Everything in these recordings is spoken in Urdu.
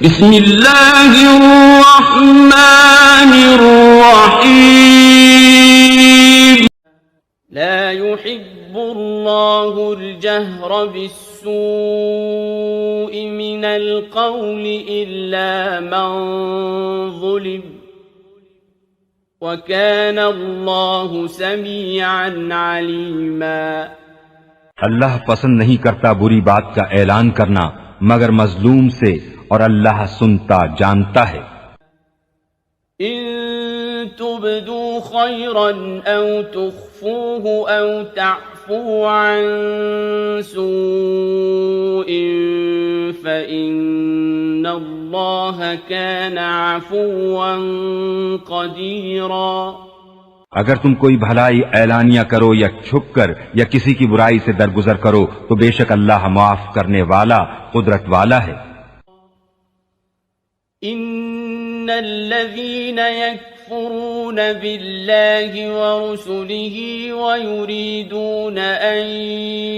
بسم اللہ الرحمن الرحیم لا يحب اللہ الجہر بالسوء من القول الا من ظلم وكان اللہ سمیعا علیما۔ اللہ پسند نہیں کرتا بری بات کا اعلان کرنا مگر مظلوم سے، اور اللہ سنتا جانتا ہے۔ ان تبدوا خيرا او تخفوه او تعفوا عن سوء فإن الله كان عفوا قديرا۔ اگر تم کوئی بھلائی اعلانیہ کرو یا چھپ کر یا کسی کی برائی سے درگزر کرو تو بے شک اللہ معاف کرنے والا، قدرت والا ہے۔ ان الذين يكفرون بالله ورسله ويريدون ان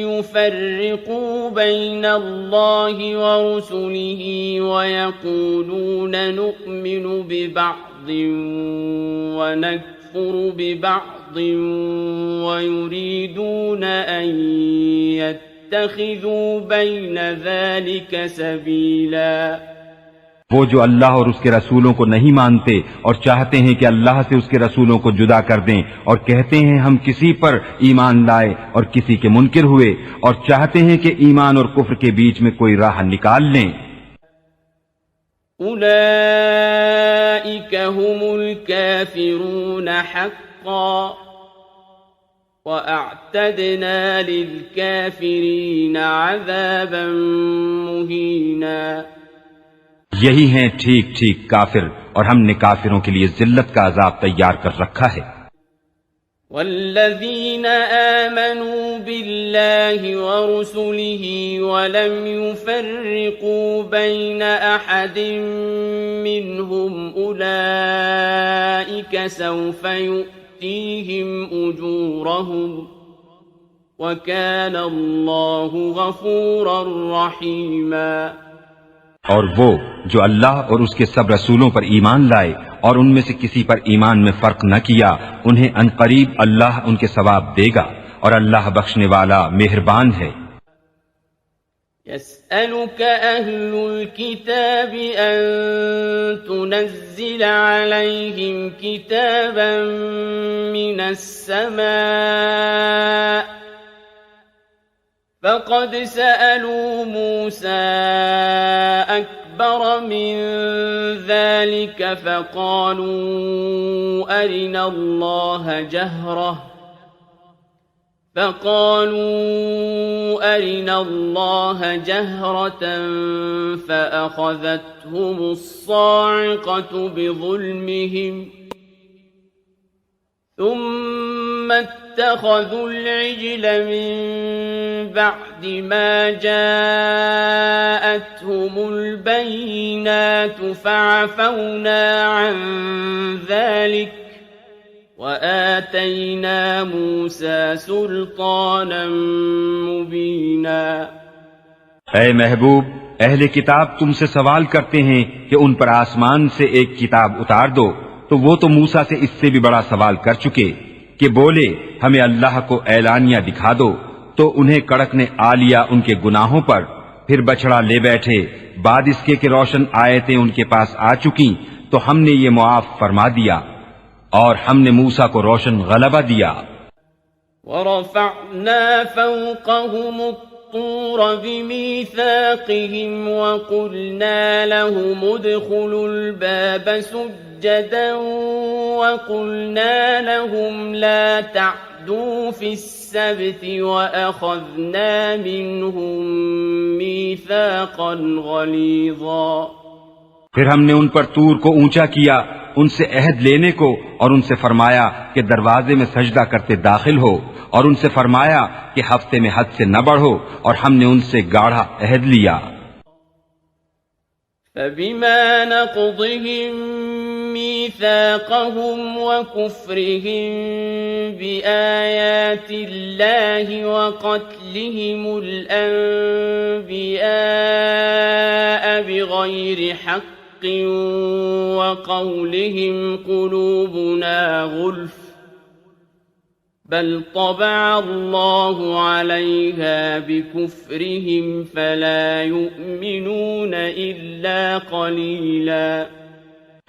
يفرقوا بين الله ورسله ويقولون نؤمن ببعض ونكفر ببعض ويريدون ان يتخذوا بين ذلك سبيلا۔ وہ جو اللہ اور اس کے رسولوں کو نہیں مانتے اور چاہتے ہیں کہ اللہ سے اس کے رسولوں کو جدا کر دیں، اور کہتے ہیں ہم کسی پر ایمان لائے اور کسی کے منکر ہوئے، اور چاہتے ہیں کہ ایمان اور کفر کے بیچ میں کوئی راہ نکال لیں۔ اولئک هم الکافرون حقا واعتدنا للکافرین عذابا مہینا۔ یہی ہیں ٹھیک ٹھیک کافر، اور ہم نے کافروں کے لیے ذلت کا عذاب تیار کر رکھا ہے۔ والذین آمنوا باللہ ورسلہ ولم يفرقوا بین احد منہم اولئک سوف یؤتیہم اجورہم وکان اللہ غفورا رحیما۔ اور وہ جو اللہ اور اس کے سب رسولوں پر ایمان لائے اور ان میں سے کسی پر ایمان میں فرق نہ کیا، انہیں عنقریب اللہ ان کے ثواب دے گا، اور اللہ بخشنے والا مہربان ہے۔ يسألك أهل الكتاب أن تنزل عليهم كتابا من السماء فقد سألوا موسى أكبر من ذلك فقالوا أرنا الله جهرة فأخذتهم الصاعقة بظلمهم ثم اتخذوا العجل من بعد ما جاءتهم البينات فعفونا عن ذلك وآتينا موسى سلطانا مبينا۔ اے محبوب، اہل کتاب تم سے سوال کرتے ہیں کہ ان پر آسمان سے ایک کتاب اتار دو، تو وہ تو موسیٰ سے اس سے بھی بڑا سوال کر چکے کہ بولے ہمیں اللہ کو اعلانیہ دکھا دو، تو انہیں کڑک نے آ لیا ان کے گناہوں پر، پھر بچڑا لے بیٹھے بعد اس کے کہ روشن آیتیں ان کے پاس آ چکی، تو ہم نے یہ معاف فرما دیا اور ہم نے موسیٰ کو روشن غلبہ دیا۔ وَرَفَعْنَا فَوْقَهُمُ الطُّورَ بِمِيثَاقِهِمْ وَقُلْنَا لَهُمُ ادْخُلُوا الْبَابَ سُجَّدًا وَقُلْنَا لَهُمْ لَا تَعْدُوا فِي السَّبْتِ وَأَخَذْنَا مِنْهُمْ مِيثَاقًا غَلِيظًا۔ پھر ہم نے ان پر طور کو اونچا کیا، ان سے عہد لینے کو، اور ان سے فرمایا کہ دروازے میں سجدہ کرتے داخل ہو، اور ان سے فرمایا کہ ہفتے میں حد سے نہ بڑھو، اور ہم نے ان سے گاڑھا عہد لیا۔ فَبِمَا نَقْضِهِمْ ميثاقهم وكفرهم بآيات الله وقتلهم الأنبياء بغير حق وقولهم قلوبنا غلف بل طبع الله عليها بكفرهم فلا يؤمنون إلا قليلا۔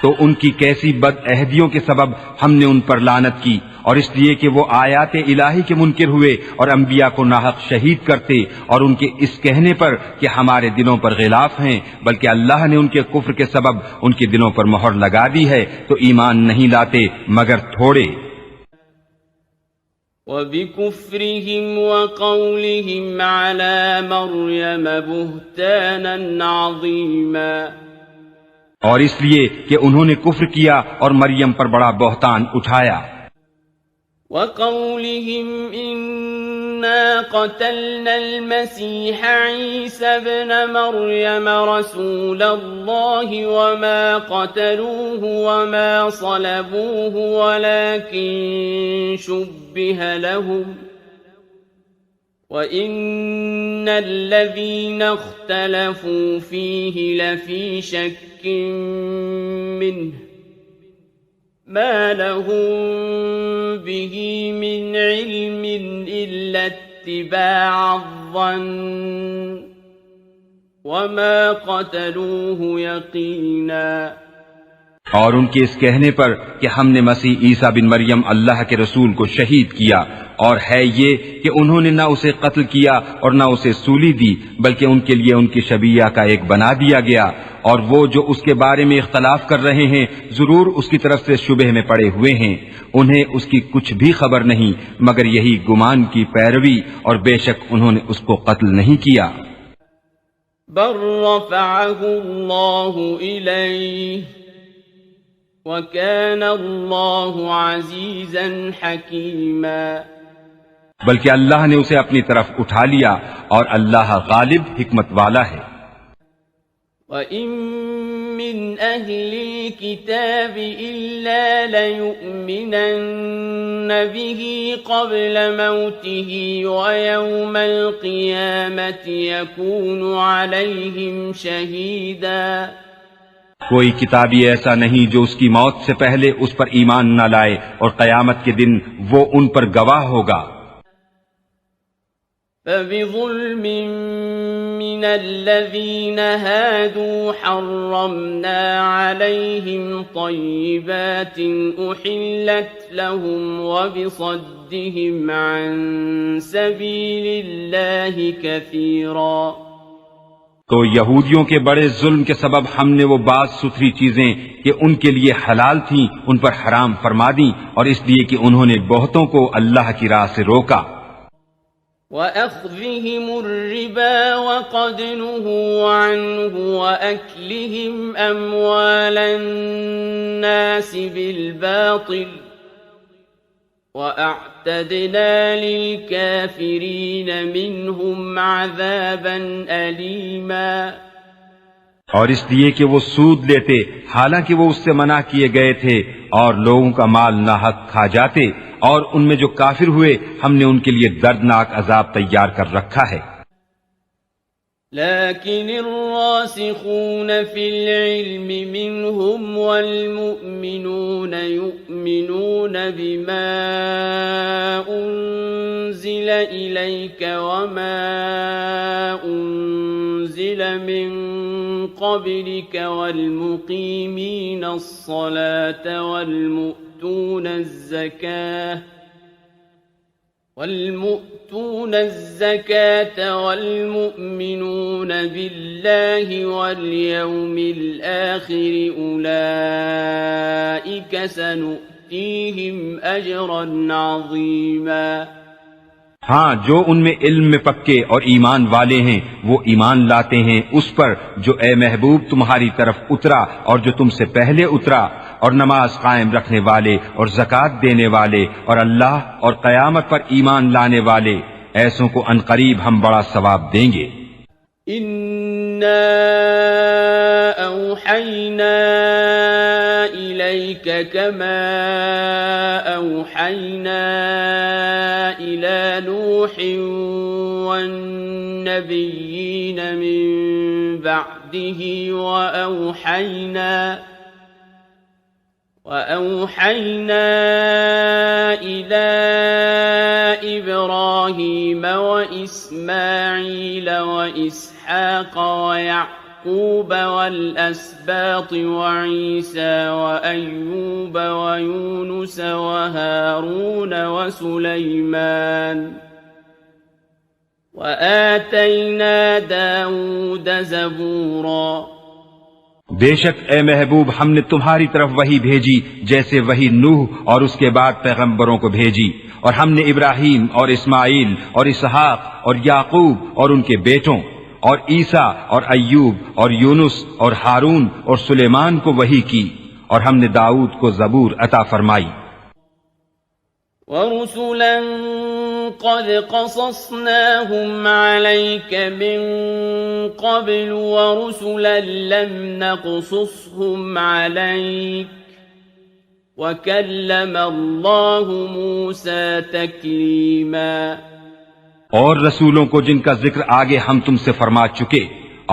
تو ان کی کیسی بد عہدیوں کے سبب ہم نے ان پر لعنت کی، اور اس لیے کہ وہ آیات الہی کے منکر ہوئے اور انبیاء کو ناحق شہید کرتے، اور ان کے اس کہنے پر کہ ہمارے دلوں پر غلاف ہیں، بلکہ اللہ نے ان کے کفر کے سبب ان کے دلوں پر مہر لگا دی ہے، تو ایمان نہیں لاتے مگر تھوڑے۔ وَبِكُفْرِهِمْ وَقَوْلِهِمْ عَلَى مَرْيَمَ بُهْتَانًا عَظِيمًا، اور اس لیے کہ انہوں نے کفر کیا اور مریم پر بڑا بہتان اٹھایا۔ وَقَوْلِهِمْ إِنَّا قَتَلْنَا الْمَسِيحَ عِيسَى ابْنَ مَرْيَمَ رَسُولَ اللَّهِ وَمَا قَتَلُوهُ وَمَا صَلَبُوهُ وَلَكِن شُبِّهَ لَهُمْ وَإِنَّ الَّذِينَ اخْتَلَفُوا فِيهِ لَفِي شَكٍّ مِّنْهُ مَا لَهُم بِهِ مِنْ عِلْمٍ إِلَّا اتِّبَاعَ الظَّنِّ وَمَا قَتَلُوهُ يَقِينًا۔ اور ان کے اس کہنے پر کہ ہم نے مسیح عیسیٰ بن مریم اللہ کے رسول کو شہید کیا، اور ہے یہ کہ انہوں نے نہ اسے قتل کیا اور نہ اسے سولی دی، بلکہ ان کے لیے ان کی شبیہ کا ایک بنا دیا گیا، اور وہ جو اس کے بارے میں اختلاف کر رہے ہیں ضرور اس کی طرف سے شبہ میں پڑے ہوئے ہیں، انہیں اس کی کچھ بھی خبر نہیں مگر یہی گمان کی پیروی، اور بے شک انہوں نے اس کو قتل نہیں کیا۔ بل رفعه الله إليه وَكَانَ اللَّهُ عَزِيزًا حَكِيمًا، بلکہ اللہ نے اسے اپنی طرف اٹھا لیا اور اللہ غالب حکمت والا ہے۔ وَإِن مِّنْ أَهْلِ الْكِتَابِ إِلَّا لَيُؤْمِنَنَّ بِهِ قَبْلَ مَوْتِهِ وَيَوْمَ الْقِيَامَةِ يَكُونُ عَلَيْهِمْ شَهِيدًا، کوئی کتابی ایسا نہیں جو اس کی موت سے پہلے اس پر ایمان نہ لائے، اور قیامت کے دن وہ ان پر گواہ ہوگا۔ فَبِظُلْمٍ مِّنَ الَّذِينَ هَادُوا حَرَّمْنَا عَلَيْهِمْ طَيِّبَاتٍ أُحِلَّتْ لَهُمْ وَبِصَدِّهِمْ عَن سَبِيلِ اللَّهِ كَثِيرًا۔ تو یہودیوں کے بڑے ظلم کے سبب ہم نے وہ بعض ستھری چیزیں کہ ان کے لیے حلال تھیں ان پر حرام فرما دیں، اور اس لیے کہ انہوں نے بہتوں کو اللہ کی راہ سے روکا۔ وَأَخْذِهِمُ الرِّبَا وَقَدْ نُهُوا عَنْهُ وَأَكْلِهِمْ أَمْوَالَ النَّاسِ بِالْبَاطِلِ وَأَعْتَدْنَا لِلْكَافِرِينَ مِنْهُمْ عَذَابًا أَلِيمًا، اور اس لیے کہ وہ سود لیتے حالانکہ وہ اس سے منع کیے گئے تھے، اور لوگوں کا مال ناحق کھا جاتے، اور ان میں جو کافر ہوئے ہم نے ان کے لیے دردناک عذاب تیار کر رکھا ہے۔ لكن الراسخون في العلم منهم والمؤمنون يؤمنون بما أنزل إليك وما أنزل من قبلك والمقيمين الصلاة والمؤتون الزكاة والمؤمنون بالله واليوم الآخر أولئك سنؤتيهم أجرا عظيما۔ ہاں، جو ان میں علم میں پکے اور ایمان والے ہیں وہ ایمان لاتے ہیں اس پر جو اے محبوب تمہاری طرف اترا اور جو تم سے پہلے اترا، اور نماز قائم رکھنے والے اور زکوٰۃ دینے والے اور اللہ اور قیامت پر ایمان لانے والے، ایسوں کو عنقریب ہم بڑا ثواب دیں گے۔ إِنَّا أَوْحَيْنَا إِلَيْكَ إليك كما أوحينا إلى نوح والنبيين من بعده وأوحينا إلى إبراهيم وإسماعيل وإسحاق ويعقوب والأسباط وعيسى وأيوب ويونس وهارون وسليمان وآتينا داود زبورا. بے شک اے محبوب ہم نے تمہاری طرف وحی بھیجی جیسے وحی نوح اور اس کے بعد پیغمبروں کو بھیجی، اور ہم نے ابراہیم اور اسماعیل اور اسحاق اور یعقوب اور ان کے بیٹوں اور عیسیٰ اور ایوب اور یونس اور ہارون اور سلیمان کو وحی کی، اور ہم نے داؤد کو زبور عطا فرمائی. وَرُسُلًا قَدْ قَصَصْنَاهُمْ عَلَيْكَ مِنْ قَبْلُ وَرُسُلًا لَمْ نَقْصُصْهُمْ عَلَيْكَ وَكَلَّمَ اللَّهُ مُوسَى تَكْلِيمًا. اور رسولوں کو جن کا ذکر آگے ہم تم سے فرما چکے،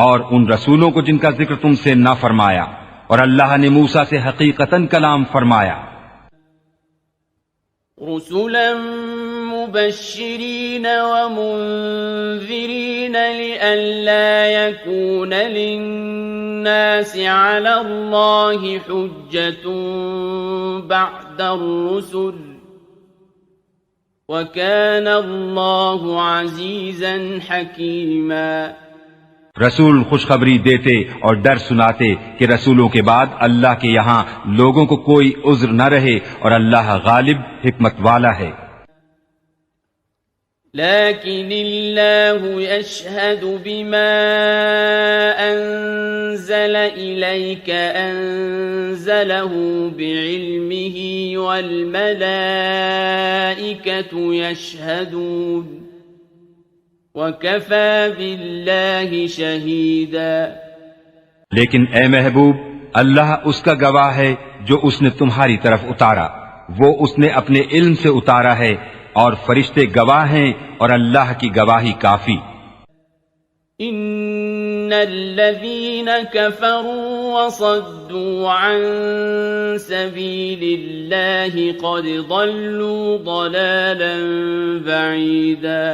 اور ان رسولوں کو جن کا ذکر تم سے نہ فرمایا، اور اللہ نے موسیٰ سے حقیقتاً کلام فرمایا. رسلا مبشرين ومنذرين لئلا يكون للناس على الله حجة بعد الرسل وكان الله عزيزا حكيما. رسول خوشخبری دیتے اور ڈر سناتے کہ رسولوں کے بعد اللہ کے یہاں لوگوں کو کوئی عذر نہ رہے، اور اللہ غالب حکمت والا ہے. لكن الله يشهد بما أنزل إليك أنزله بعلمه والملائكة يشهدون وَكَفَى بِاللَّهِ شَهِيدًا. لیکن اے محبوب اللہ اس کا گواہ ہے جو اس نے تمہاری طرف اتارا، وہ اس نے اپنے علم سے اتارا ہے، اور فرشتے گواہ ہیں، اور اللہ کی گواہی کافی. إِنَّ الَّذِينَ كَفَرُوا وَصَدُّوا عَن سَبِيلِ اللَّهِ قَدْ ضَلُّوا ضَلَالًا بَعِيدًا.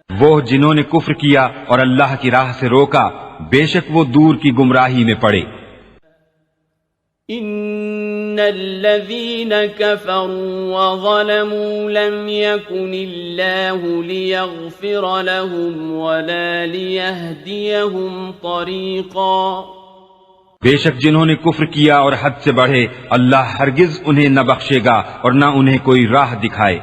وہ جنہوں نے کفر کیا اور اللہ کی راہ سے روکا، بے شک وہ دور کی گمراہی میں پڑے. ان الذين كفروا وظلموا لم يكن الله ليغفر لهم ولا ليهديهم طريقا. بے شک جنہوں نے کفر کیا اور حد سے بڑھے، اللہ ہرگز انہیں نہ بخشے گا اور نہ انہیں کوئی راہ دکھائے.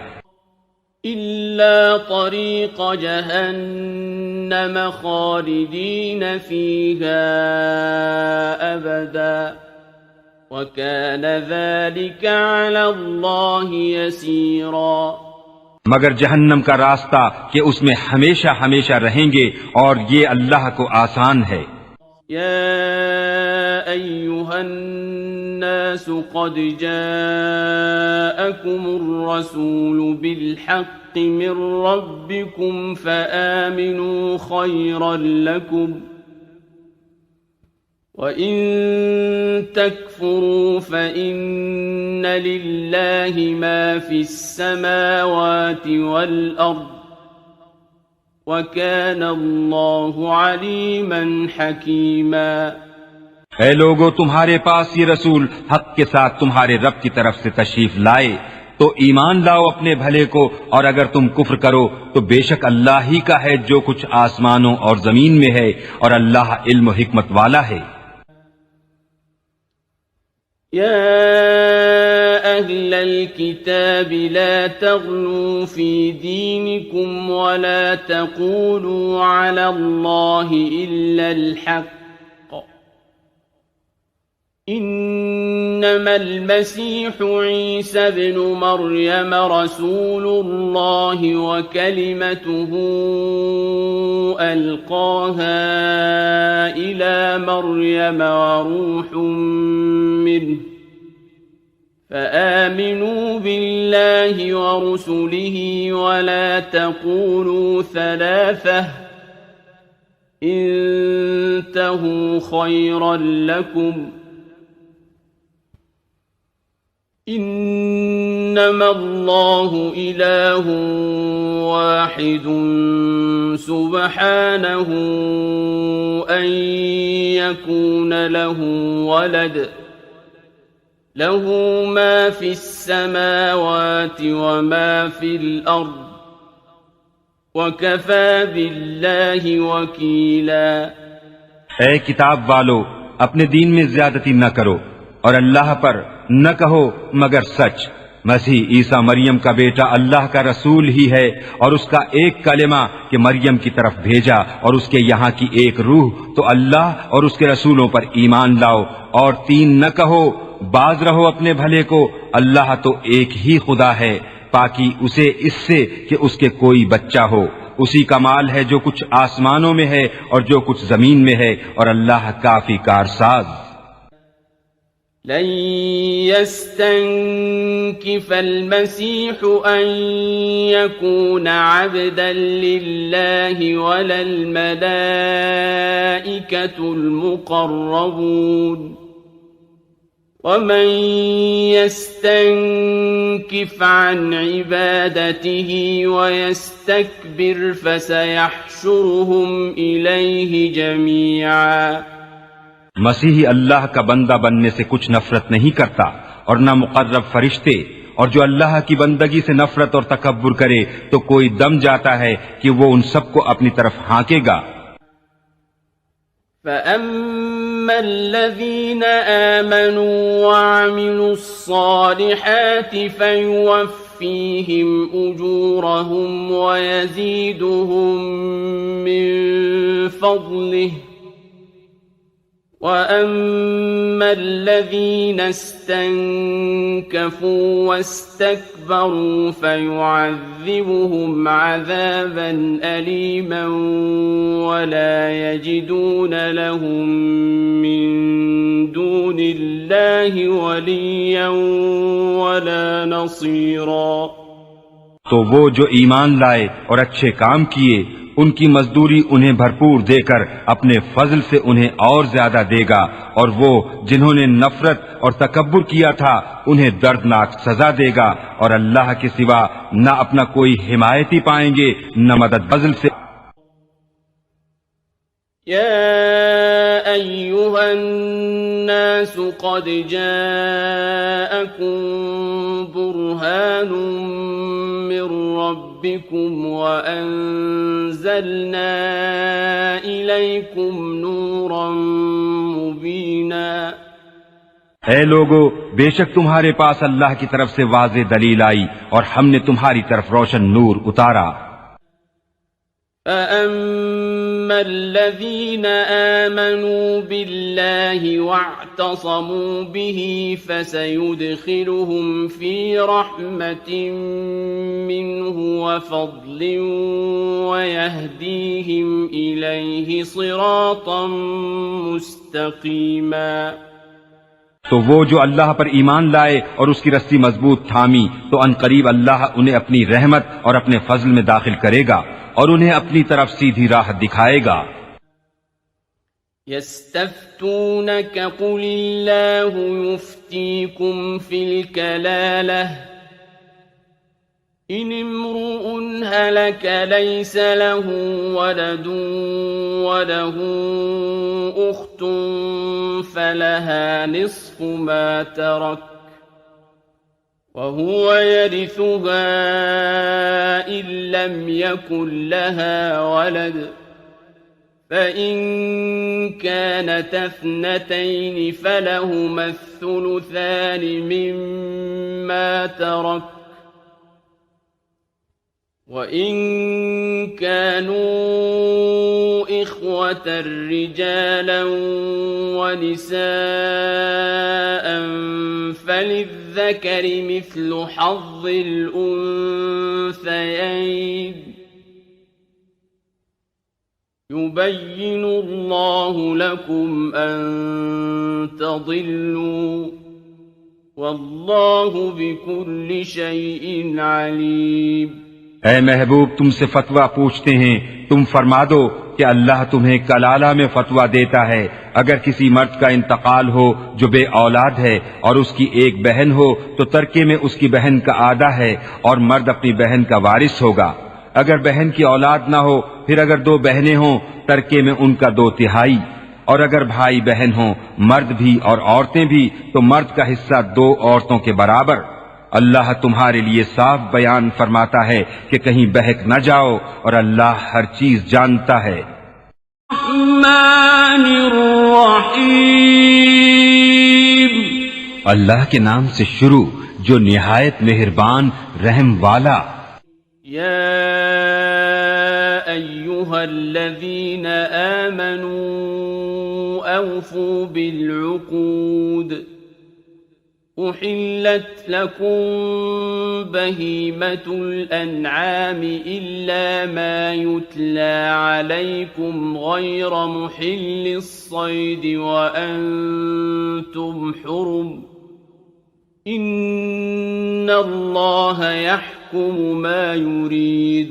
إلا طريق جهنم خالدين فيها أبدا وكان ذلك على الله يسيرا. مگر جہنم کا راستہ کہ اس میں ہمیشہ ہمیشہ رہیں گے، اور یہ اللہ کو آسان ہے. يا أيها الناس قد جاءكم الرسول بالحق من ربكم فآمنوا خيرا لكم وإن تكفروا فإن لله ما في السماوات والأرض وَكَانَ اللَّهُ عَلِيمًا حَكِيمًا. اے لوگو، تمہارے پاس یہ رسول حق کے ساتھ تمہارے رب کی طرف سے تشریف لائے تو ایمان لاؤ اپنے بھلے کو، اور اگر تم کفر کرو تو بے شک اللہ ہی کا ہے جو کچھ آسمانوں اور زمین میں ہے، اور اللہ علم و حکمت والا ہے. يا أهل الكتاب لا تغلوا في دينكم ولا تقولوا على الله إلا الحق إنما المسيح عيسى ابن مريم رسول الله وكلمته ألقاها إلى مريم وروح منه فآمنوا بالله ورسله ولا تقولوا ثلاثة انتهوا خيرا لكم إنما الله إله واحد سبحانه أن يكون له ولد له ما في السماوات وما في الأرض وكفى بالله وكيلا۔ اے کتاب والو، اپنے دین میں زیادتی نہ کرو اور اللہ پر نہ کہو مگر سچ۔ مسیح عیسیٰ مریم کا بیٹا اللہ کا رسول ہی ہے، اور اس کا ایک کلمہ کہ مریم کی طرف بھیجا اور اس کے یہاں کی ایک روح، تو اللہ اور اس کے رسولوں پر ایمان لاؤ، اور تین نہ کہو، باز رہو اپنے بھلے کو۔ اللہ تو ایک ہی خدا ہے، پاکی اسے اس سے کہ اس کے کوئی بچہ ہو۔ اسی کا مال ہے جو کچھ آسمانوں میں ہے اور جو کچھ زمین میں ہے، اور اللہ کافی کارساز۔ لن يستنكف المسيح أن يكون عبدا لله ولا الملائكة المقربون ومن يستنكف عن عبادته ويستكبر فسيحشرهم إليه جميعا۔ مسیحی اللہ کا بندہ بننے سے کچھ نفرت نہیں کرتا، اور نہ مقرب فرشتے، اور جو اللہ کی بندگی سے نفرت اور تکبر کرے تو کوئی دم جاتا ہے کہ وہ ان سب کو اپنی طرف ہانکے گا۔ فَأَمَّا الَّذِينَ آمَنُوا وَعَمِلُوا الصَّالِحَاتِ فَيُوَفِّيهِمْ أُجُورَهُمْ وَيَزِيدُهُم مِّن فَضْلِهِ وَأَمَّا الَّذِينَ اسْتَنكَفُوا وَاسْتَكْبَرُوا فَيُعَذِّبُهُمْ عَذَابًا أَلِيمًا وَلَا يَجِدُونَ لَهُم مِّن دُونِ اللَّهِ وَلِيًّا وَلَا نَصِيرًا۔ تو وہ جو ایمان لائے اور اچھے کام کیے، ان کی مزدوری انہیں بھرپور دے کر اپنے فضل سے انہیں اور زیادہ دے گا، اور وہ جنہوں نے نفرت اور تکبر کیا تھا انہیں دردناک سزا دے گا، اور اللہ کے سوا نہ اپنا کوئی حمایتی پائیں گے نہ مدد فضل سے۔ يا أيها الناس قد جاءكم برهان من ربكم وأنزلنا إليكم نورا مبينا۔ اے لوگو، بے شک تمہارے پاس اللہ کی طرف سے واضح دلیل آئی اور ہم نے تمہاری طرف روشن نور اتارا۔ فَأَمَّا الَّذِينَ آمَنُوا بِاللَّهِ وَاعْتَصَمُوا بِهِ فَسَيُدْخِلُهُمْ فِي رَحْمَةٍ مِّنْهُ وَفَضْلٍ وَيَهْدِيهِمْ إِلَيْهِ صِرَاطًا مُسْتَقِيمًا۔ تو وہ جو اللہ پر ایمان لائے اور اس کی رسی مضبوط تھامی، تو عنقریب اللہ انہیں اپنی رحمت اور اپنے فضل میں داخل کرے گا اور انہیں اپنی طرف سیدھی راہ دکھائے گا۔ يستفتونك قل الله يفتيكم في الكلالة إن امرؤ هلك ليس له ولد وله أخت فلها نصف ما ترك وهو يرثها إن لم يكن لها ولد فإن كانت اثنتين فلهما الثلثان مما ترك وَإِن كَانُوا إِخْوَةً رِجَالًا وَنِسَاءً فَلِلذَّكَرِ مِثْلُ حَظِّ الْأُنثَيَيْنِ يُبَيِّنُ اللَّهُ لَكُمْ أَن تَضِلُّوا واللہ بكل شيء علیم۔ اے محبوب تم سے فتویٰ پوچھتے ہیں، تم فرما دو کہ اللہ تمہیں کلالہ میں فتویٰ دیتا ہے اگر کسی مرد کا انتقال ہو جو بے اولاد ہے اور اس کی ایک بہن ہو تو ترکے میں اس کی بہن کا آدھا ہے اور مرد اپنی بہن کا وارث ہوگا۔ اگر بہن کی اولاد نہ ہو پھر اگر دو بہنیں ہوں ترکے میں ان کا 2/3، اور اگر بھائی بہن ہوں مرد بھی اور عورتیں بھی تو مرد کا حصہ 2 عورتوں کے برابر۔ اللہ تمہارے لیے صاف بیان فرماتا ہے کہ کہیں بہک نہ جاؤ اور اللہ ہر چیز جانتا ہے۔ الرحمن الرحیم، اللہ کے نام سے شروع جو نہایت مہربان رحم والا۔ یا ایہا الذین آمنوا اوفوا بالعقود أحلت لكم بهيمة الأنعام إلا ما يتلى عليكم غير محل الصيد وأنتم حرم إن الله يحكم ما يريد۔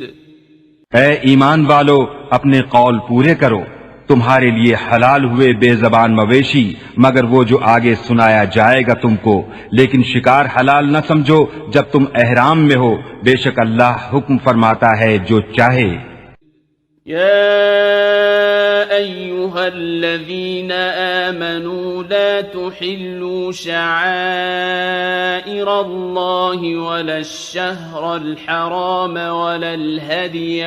اے ایمان والو اپنے قول پورے کرو، تمہارے لیے حلال ہوئے بے زبان مویشی مگر وہ جو آگے سنایا جائے گا تم کو، لیکن شکار حلال نہ سمجھو جب تم احرام میں ہو، بے شک اللہ حکم فرماتا ہے جو چاہے۔ یا ایہا الذین آمنوا لا تحلوا شعائر اللہ ولا الشہر الحرام ولا الہدی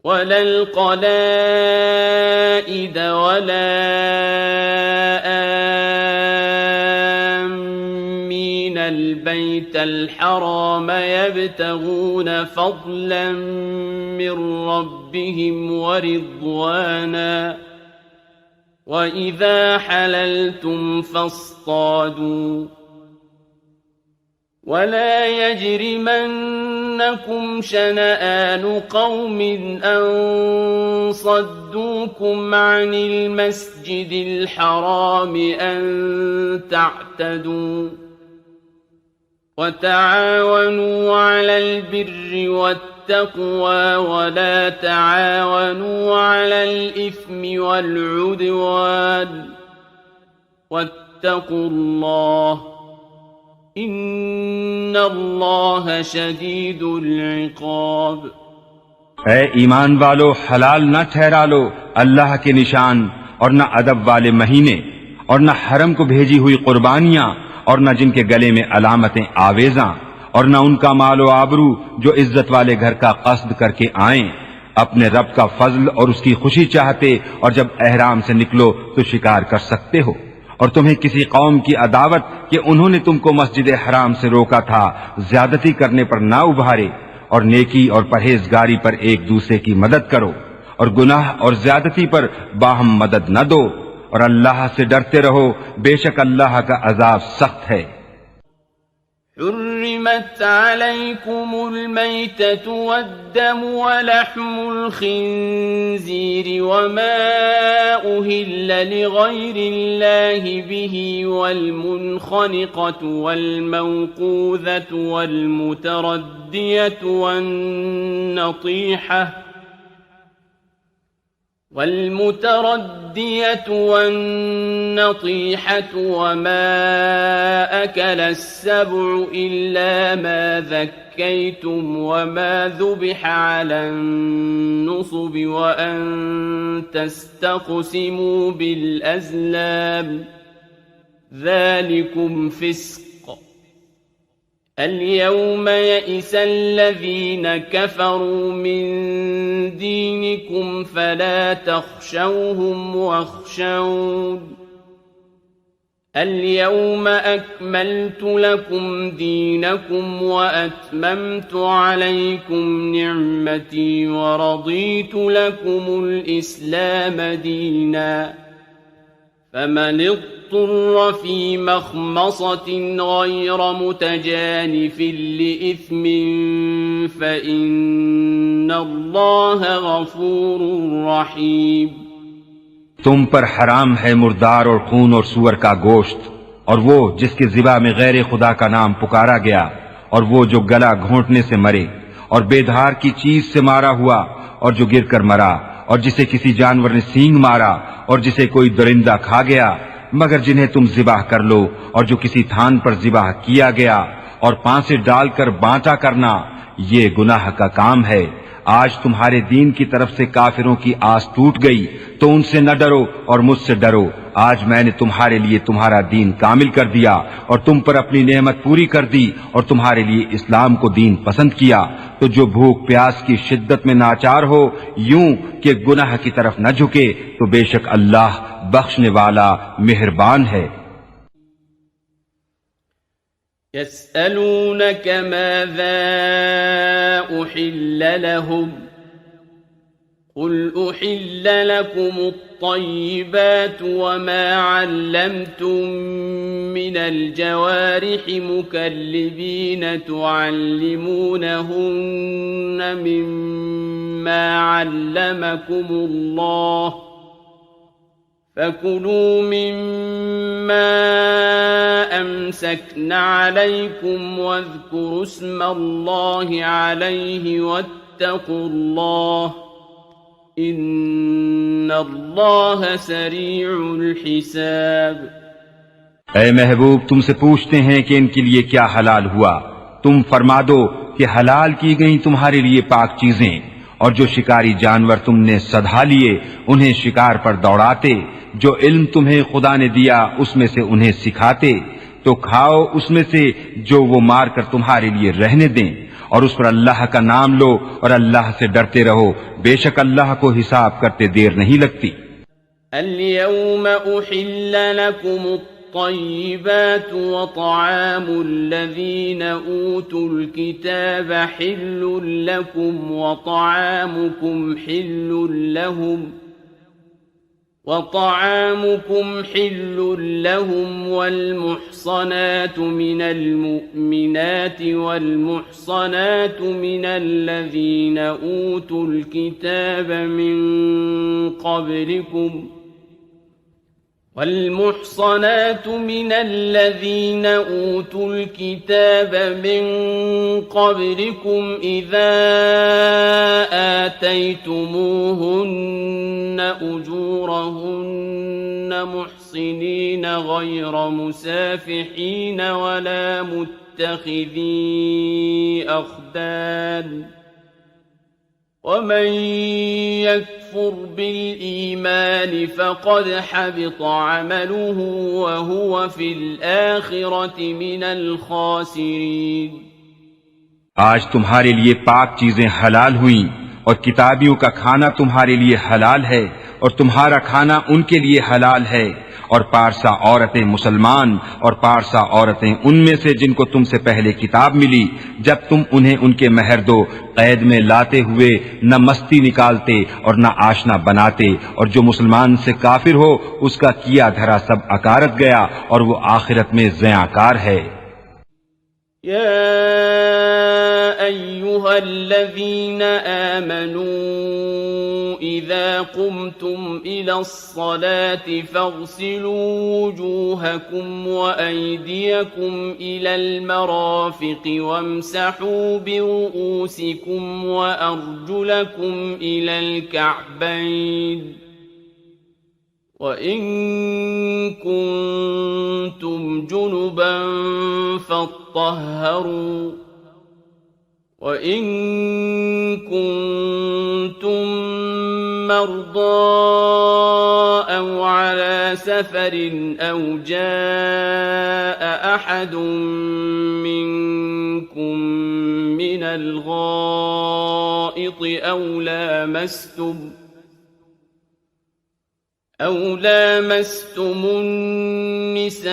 ولا القلائد ولا آمين البيت الحرام يبتغون فضلا من ربهم ورضوانا وإذا حللتم فاصطادوا ولا يجرمنكم شنآن قوم أن صدوكم عن المسجد الحرام أن تعتدوا وتعاونوا على البر والتقوى ولا تعاونوا على الإثم والعدوان واتقوا الله ان اللہ شدید العقاب۔ اے ایمان والو حلال نہ ٹھہرا لو اللہ کے نشان اور نہ ادب والے مہینے اور نہ حرم کو بھیجی ہوئی قربانیاں اور نہ جن کے گلے میں علامتیں آویزاں اور نہ ان کا مال و آبرو جو عزت والے گھر کا قصد کر کے آئیں، اپنے رب کا فضل اور اس کی خوشی چاہتے اور جب احرام سے نکلو تو شکار کر سکتے ہو، اور تمہیں کسی قوم کی عداوت کہ انہوں نے تم کو مسجد حرام سے روکا تھا زیادتی کرنے پر نہ ابھارے، اور نیکی اور پرہیزگاری پر ایک دوسرے کی مدد کرو، اور گناہ اور زیادتی پر باہم مدد نہ دو، اور اللہ سے ڈرتے رہو، بے شک اللہ کا عذاب سخت ہے۔ حرمت عليكم الميتة والدم ولحم الخنزير وما أهل لغير الله به والمنخنقة والموقوذة والمتردية والنطيحة وما أكل السبع إلا ما ذكيتم وما ذبح على النصب وأن تستقسموا بالأزلام ذلكم فسق۔ اليوم يئس الذين كفروا من دينكم فلا تخشوهم واخشون اليوم أكملت لكم دينكم وأتممت عليكم نعمتي ورضيت لكم الإسلام دينا فمن اضطر في مخمصة غير متجانف لإثم فإن الله غفور رحيم۔ تم پر حرام ہے مردار اور خون اور سور کا گوشت، اور وہ جس کے ذبح میں غیر خدا کا نام پکارا گیا، اور وہ جو گلا گھونٹنے سے مرے، اور بے دھار کی چیز سے مارا ہوا اور جو گر کر مرا، اور جسے کسی جانور نے سینگ مارا، اور جسے کوئی درندہ کھا گیا، مگر جنہیں تم ذبح کر لو، اور جو کسی تھان پر ذبح کیا گیا، اور پانسے ڈال کر بانٹا کرنا، یہ گناہ کا کام ہے۔ آج تمہارے دین کی طرف سے کافروں کی آس ٹوٹ گئی، تو ان سے نہ ڈرو اور مجھ سے ڈرو۔ آج میں نے تمہارے لیے تمہارا دین کامل کر دیا اور تم پر اپنی نعمت پوری کر دی اور تمہارے لیے اسلام کو دین پسند کیا۔ تو جو بھوک پیاس کی شدت میں ناچار ہو یوں کہ گناہ کی طرف نہ جھکے، تو بے شک اللہ بخشنے والا مہربان ہے۔ يسألونك ماذا أحل لهم قل أحل لكم الطيبات وما علمتم من الجوارح مكلبين تعلمونهن مما علمكم الله فكلوا مما أمسكن عليكم واذكروا اسم الله عليه واتقوا الله إن الله سريع الحساب۔ اے محبوب، تم سے پوچھتے ہیں کہ ان کے لیے کیا حلال ہوا، تم فرما دو کہ حلال کی گئیں تمہارے لیے پاک چیزیں، اور جو شکاری جانور تم نے سدھا لیے انہیں شکار پر دوڑاتے، جو علم تمہیں خدا نے دیا اس میں سے انہیں سکھاتے، تو کھاؤ اس میں سے جو وہ مار کر تمہارے لیے رہنے دیں، اور اس پر اللہ کا نام لو اور اللہ سے ڈرتے رہو، بے شک اللہ کو حساب کرتے دیر نہیں لگتی۔ اليوم أحل لكم الطيبات وطعام الذين أوتوا الكتاب حل لكم وطعامكم حل لهم والمحصنات من المؤمنات والمحصنات من الذين أوتوا الكتاب من قبلكم إذا آتيتموهن أجورهن محصنين غير مسافحين ولا متخذي أخدان ومن يكفر بالإيمان فقد حبط عمله وهو في الآخرة من الخاسرين۔ آج تمہارے لیے پاک چیزیں حلال ہوئیں اور کتابیوں کا کھانا تمہارے لیے حلال ہے اور تمہارا کھانا ان کے لیے حلال ہے، اور پارسا عورتیں مسلمان اور پارسا عورتیں ان میں سے جن کو تم سے پہلے کتاب ملی، جب تم انہیں ان کے مہر دو قید میں لاتے ہوئے نہ مستی نکالتے اور نہ آشنا بناتے، اور جو مسلمان سے کافر ہو اس کا کیا دھرا سب اکارت گیا اور وہ آخرت میں زیاں ہے۔ يا أيها الذين آمنوا إذا قمتم إلى الصلاة فاغسلوا وجوهكم وأيديكم إلى المرافق وامسحوا برؤوسكم وأرجلكم إلى الكعبين وَإِن كُنتُمْ جُنُبًا فَاطَّهَّرُوا وَإِن كُنتُم مَّرْضَىٰ أَوْ عَلَىٰ سَفَرٍ أَوْ جَاءَ أَحَدٌ مِّنكُم مِّنَ الْغَائِطِ أَوْ لَامَسْتُمُ النِّسَاءَ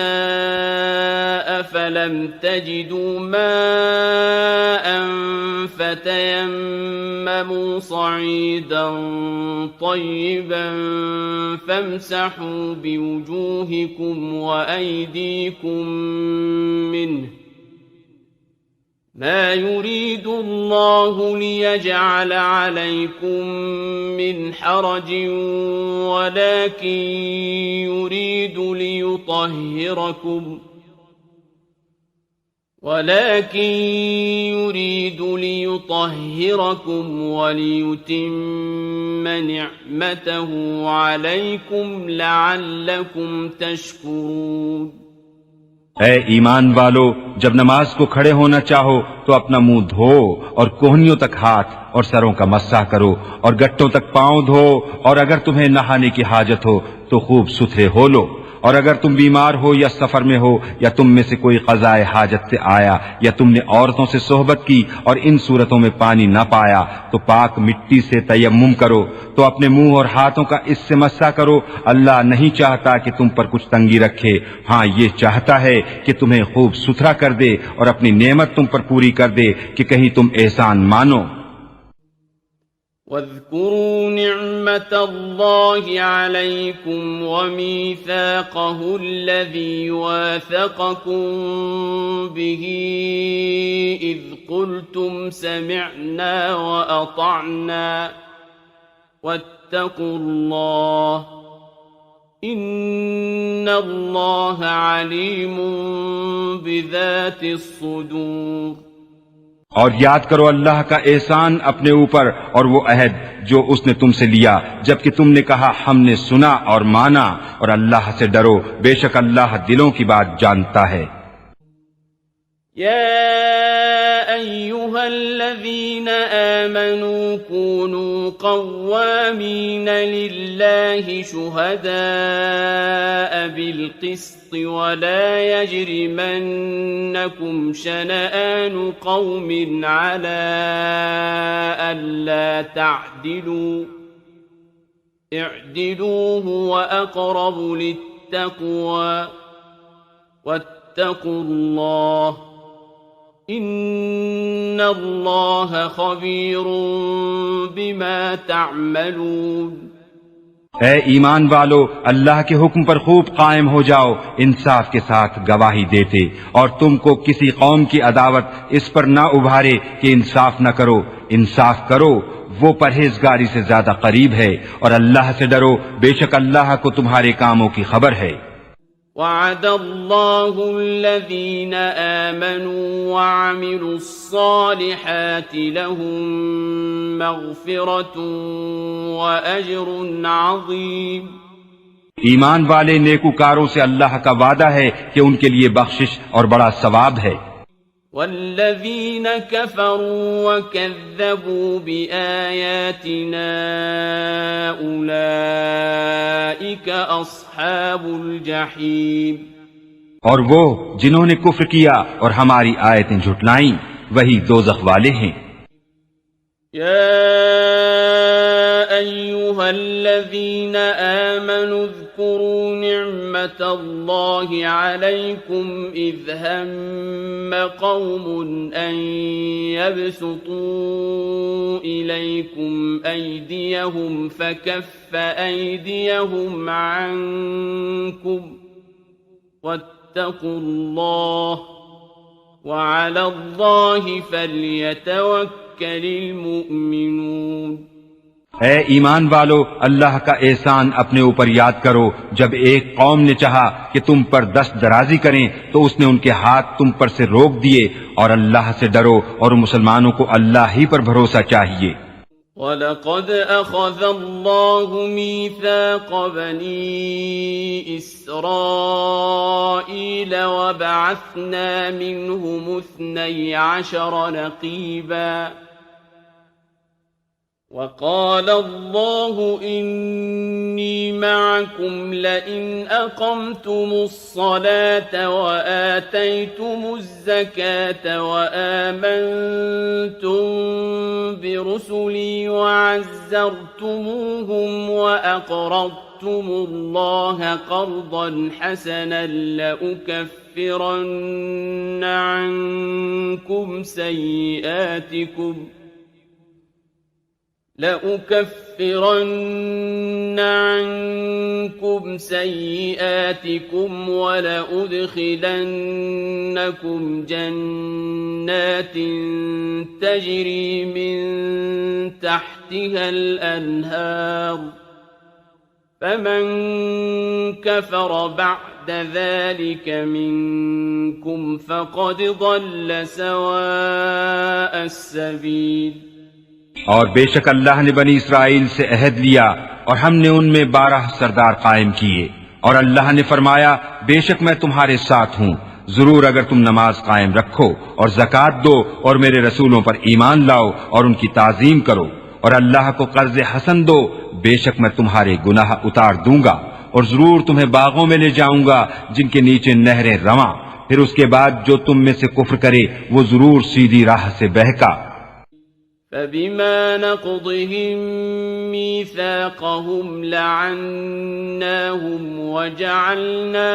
فَلَمْ تَجِدُوا مَاءً فَتَيَمَّمُوا صَعِيدًا طَيِّبًا فَامْسَحُوا بِوُجُوهِكُمْ وَأَيْدِيكُم مِّنْهُ ما يريد الله ليجعل عليكم من حرج ولكن يريد ليطهركم وليتم نعمته عليكم لعلكم تشكرون۔ اے ایمان والو، جب نماز کو کھڑے ہونا چاہو تو اپنا منہ دھو اور کوہنیوں تک ہاتھ اور سروں کا مسح کرو اور گٹوں تک پاؤں دھو، اور اگر تمہیں نہانے کی حاجت ہو تو خوب ستھرے ہو لو، اور اگر تم بیمار ہو یا سفر میں ہو یا تم میں سے کوئی قضائے حاجت سے آیا یا تم نے عورتوں سے صحبت کی اور ان صورتوں میں پانی نہ پایا تو پاک مٹی سے تیمم کرو، تو اپنے منہ اور ہاتھوں کا اس سے مسح کرو۔ اللہ نہیں چاہتا کہ تم پر کچھ تنگی رکھے، ہاں یہ چاہتا ہے کہ تمہیں خوب ستھرا کر دے اور اپنی نعمت تم پر پوری کر دے کہ کہیں تم احسان مانو۔ واذكروا نعمة الله عليكم وميثاقه الذي واثقكم به إذ قلتم سمعنا وأطعنا واتقوا الله إن الله عليم بذات الصدور۔ اور یاد کرو اللہ کا احسان اپنے اوپر اور وہ عہد جو اس نے تم سے لیا جبکہ تم نے کہا ہم نے سنا اور مانا، اور اللہ سے ڈرو، بے شک اللہ دلوں کی بات جانتا ہے۔ يا أيها الذين آمنوا كونوا قوامين لله شهداء بالقسط ولا يجرمنكم شنآن قوم على ألا تعدلوا اعدلوا هو أقرب للتقوى واتقوا الله ان اللہ خبیر بما تعملون۔ اے ایمان والو، اللہ کے حکم پر خوب قائم ہو جاؤ، انصاف کے ساتھ گواہی دیتے، اور تم کو کسی قوم کی عداوت اس پر نہ ابھارے کہ انصاف نہ کرو، انصاف کرو، وہ پرہیزگاری سے زیادہ قریب ہے، اور اللہ سے ڈرو، بے شک اللہ کو تمہارے کاموں کی خبر ہے۔ وعد اللہ الذین آمنوا وعملوا الصالحات لهم مغفرة وأجر عظیم۔ ایمان والے نیکوکاروں سے اللہ کا وعدہ ہے کہ ان کے لیے بخشش اور بڑا ثواب ہے۔ والذین کفروا وکذبوا بآیاتنا اولئک اصحاب الجحیم۔ اور وہ جنہوں نے کفر کیا اور ہماری آیتیں جھٹلائیں وہی دوزخ والے ہیں۔ یا ایھا الذین آمنوا اذکروا نعمت اللہ علیکم اذ ہم قوم ان یبسطوا الیکم ایدیہم فکف ایدیہم عنکم واتقوا اللہ وعلی اللہ فلیتوکل المؤمنون۔ اے ایمان والو، اللہ کا احسان اپنے اوپر یاد کرو، جب ایک قوم نے چاہا کہ تم پر دست درازی کریں تو اس نے ان کے ہاتھ تم پر سے روک دیے، اور اللہ سے ڈرو اور مسلمانوں کو اللہ ہی پر بھروسہ چاہیے۔ وَلَقَدْ أَخَذَ اللَّهُ مِيثَاقَ بَنِي إِسْرَائِيلَ وَبَعَثْنَا مِنْهُمُ 12 نَقِيبًا وَقَالَ اللَّهُ إِنِّي مَعَكُمْ لَئِنْ أَقَمْتُمُ الصَّلَاةَ وَآتَيْتُمُ الزَّكَاةَ وَآمَنْتُمْ بِرُسُلِي وَعَزَّرْتُمُوهُمْ وَأَقْرَضْتُمُ اللَّهَ قَرْضًا حَسَنًا لَأُكَفِّرَنَّ عَنْكُمْ سَيِّئَاتِكُمْ عنكم سيئاتكم ولأدخلنكم جنات تجري من تحتها الأنهار فمن كفر بعد ذلك منكم فقد ضل سواء السبيل۔ اور بے شک اللہ نے بنی اسرائیل سے عہد لیا اور ہم نے ان میں 12 سردار قائم کیے، اور اللہ نے فرمایا بے شک میں تمہارے ساتھ ہوں، ضرور اگر تم نماز قائم رکھو اور زکوٰۃ دو اور میرے رسولوں پر ایمان لاؤ اور ان کی تعظیم کرو اور اللہ کو قرض حسن دو، بے شک میں تمہارے گناہ اتار دوں گا اور ضرور تمہیں باغوں میں لے جاؤں گا جن کے نیچے نہریں رواں، پھر اس کے بعد جو تم میں سے کفر کرے وہ ضرور سیدھی راہ سے بہکا۔ فبما نقضهم ميثاقهم لعناهم وجعلنا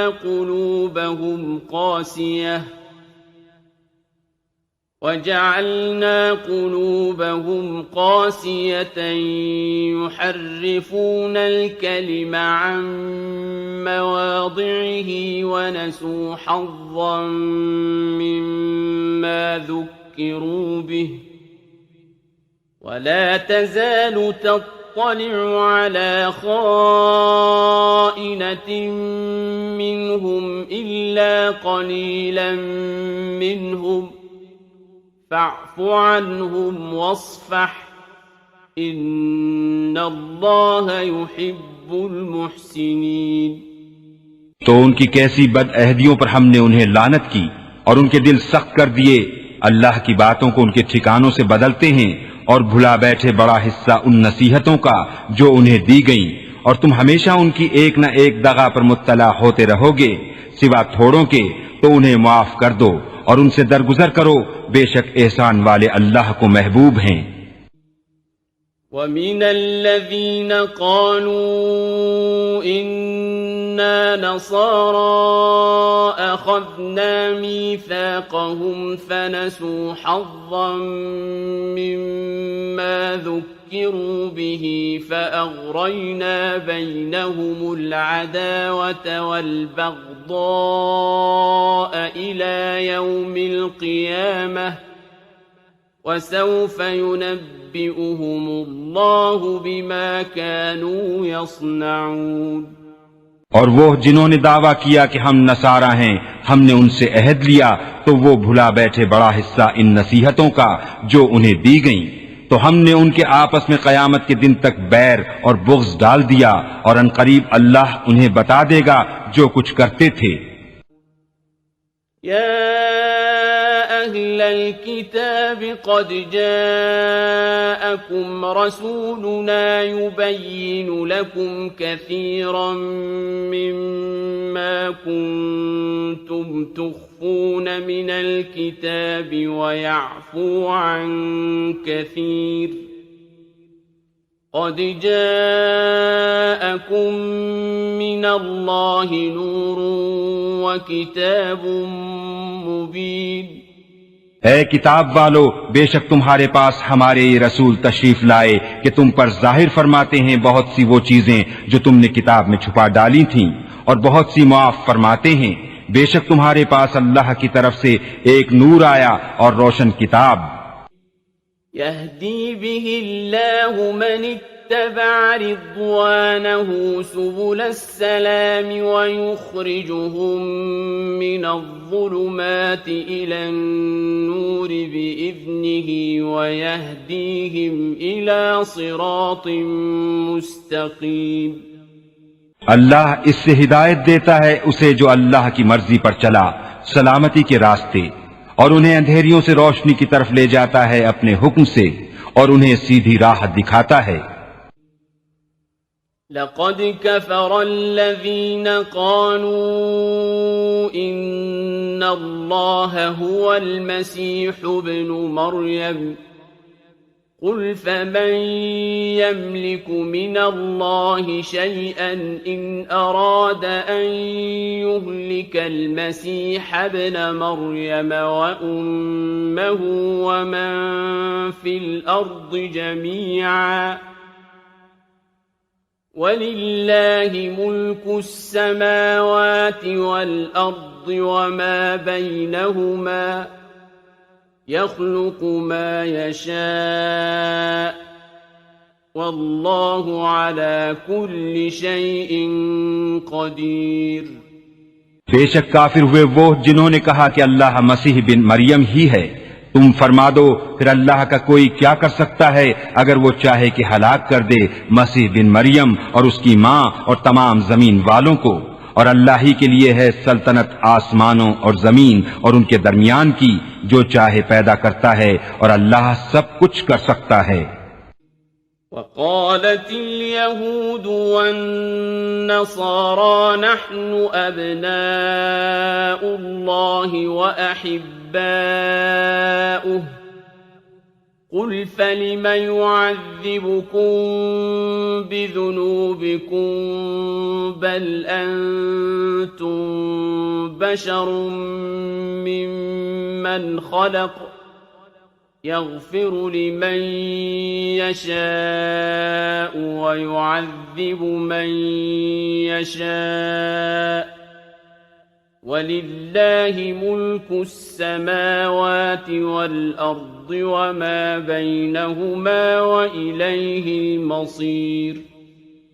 قلوبهم قاسية يحرفون الكلم عن مواضعه ونسوا حظا مما ذكروا به ولا تزال تطلع على خائنة منهم إلا قليلا منهم فاعف عنهم واصفح إن الله يحب المحسنين۔ تو ان کی کیسی بد عہدیوں پر ہم نے انہیں لعنت کی اور ان کے دل سخت کر دیے، اللہ کی باتوں کو ان کے ٹھکانوں سے بدلتے ہیں اور بھلا بیٹھے بڑا حصہ ان نصیحتوں کا جو انہیں دی گئیں، اور تم ہمیشہ ان کی ایک نہ ایک دغا پر مطلع ہوتے رہو گے، سوا تھوڑوں کے، تو انہیں معاف کر دو اور ان سے درگزر کرو، بے شک احسان والے اللہ کو محبوب ہیں۔ وَمِنَ الَّذِينَ قَالُوا إِنَّا نَصَارَىٰ أَخَذْنَا مِيثَاقَهُمْ فَنَسُوا حَظًّا مِّمَّا ذُكِّرُوا بِهِ فَأَغْرَيْنَا بَيْنَهُمُ الْعَدَاوَةَ وَالْبَغْضَاءَ إِلَىٰ يَوْمِ الْقِيَامَةِ وَسَوْفَ يُنَبِّئُهُمُ اللَّهُ بِمَا كَانُوا يَصْنَعُونَ۔ اور وہ جنہوں نے دعویٰ کیا کہ ہم نصارہ ہیں، ہم نے ان سے عہد لیا، تو وہ بھلا بیٹھے بڑا حصہ ان نصیحتوں کا جو انہیں دی گئیں، تو ہم نے ان کے آپس میں قیامت کے دن تک بیر اور بغض ڈال دیا، اور عنقریب اللہ انہیں بتا دے گا جو کچھ کرتے تھے۔ أهل الكتاب قد جاءكم رسولنا يبين لكم كثيرا مما كنتم تخفون من الكتاب ويعفو عن كثير قد جاءكم من الله نور وكتاب مبين۔ اے کتاب والو، بے شک تمہارے پاس ہمارے یہ رسول تشریف لائے کہ تم پر ظاہر فرماتے ہیں بہت سی وہ چیزیں جو تم نے کتاب میں چھپا ڈالی تھیں، اور بہت سی معاف فرماتے ہیں۔ بے شک تمہارے پاس اللہ کی طرف سے ایک نور آیا اور روشن کتاب۔ يهدي به الله من اتبع رضوانه سبل السلام ويخرجهم من الظلمات إلى النور بإذنه ويهديهم إلى صراط مستقيم۔ اللہ اس سے ہدایت دیتا ہے اسے جو اللہ کی مرضی پر چلا سلامتی کے راستے، اور انہیں اندھیریوں سے روشنی کی طرف لے جاتا ہے اپنے حکم سے، اور انہیں سیدھی راہ دکھاتا ہے۔ لقد كفر الذين قالوا إن الله هو المسيح ابن مريم قل فمن يملك من الله شيئا إن أراد أن يهلك المسيح ابن مريم وأمه ومن في الأرض جميعا وَلِلَّهِ مُلْكُ السَّمَاوَاتِ وَالْأَرْضِ وَمَا بَيْنَهُمَا يَخْلُقُ مَا يَشَاءُ وَاللَّهُ عَلَى كُلِّ شَيْءٍ قَدِيرٌ۔ بے شک کافر ہوئے وہ جنہوں نے کہا کہ اللہ مسیح بن مریم ہی ہے۔ تم فرما دو پھر اللہ کا کوئی کیا کر سکتا ہے اگر وہ چاہے کہ ہلاک کر دے مسیح بن مریم اور اس کی ماں اور تمام زمین والوں کو، اور اللہ ہی کے لیے ہے سلطنت آسمانوں اور زمین اور ان کے درمیان کی، جو چاہے پیدا کرتا ہے اور اللہ سب کچھ کر سکتا ہے۔ وقالت اليهود والنصارى نحن أبناء الله وأحباؤه قل فلم يعذبكم بذنوبكم بل أنتم بشر ممن خلق يغفر لمن يشاء ويعذب من يشاء ولله ملك السماوات والأرض وما بينهما وإليه المصير۔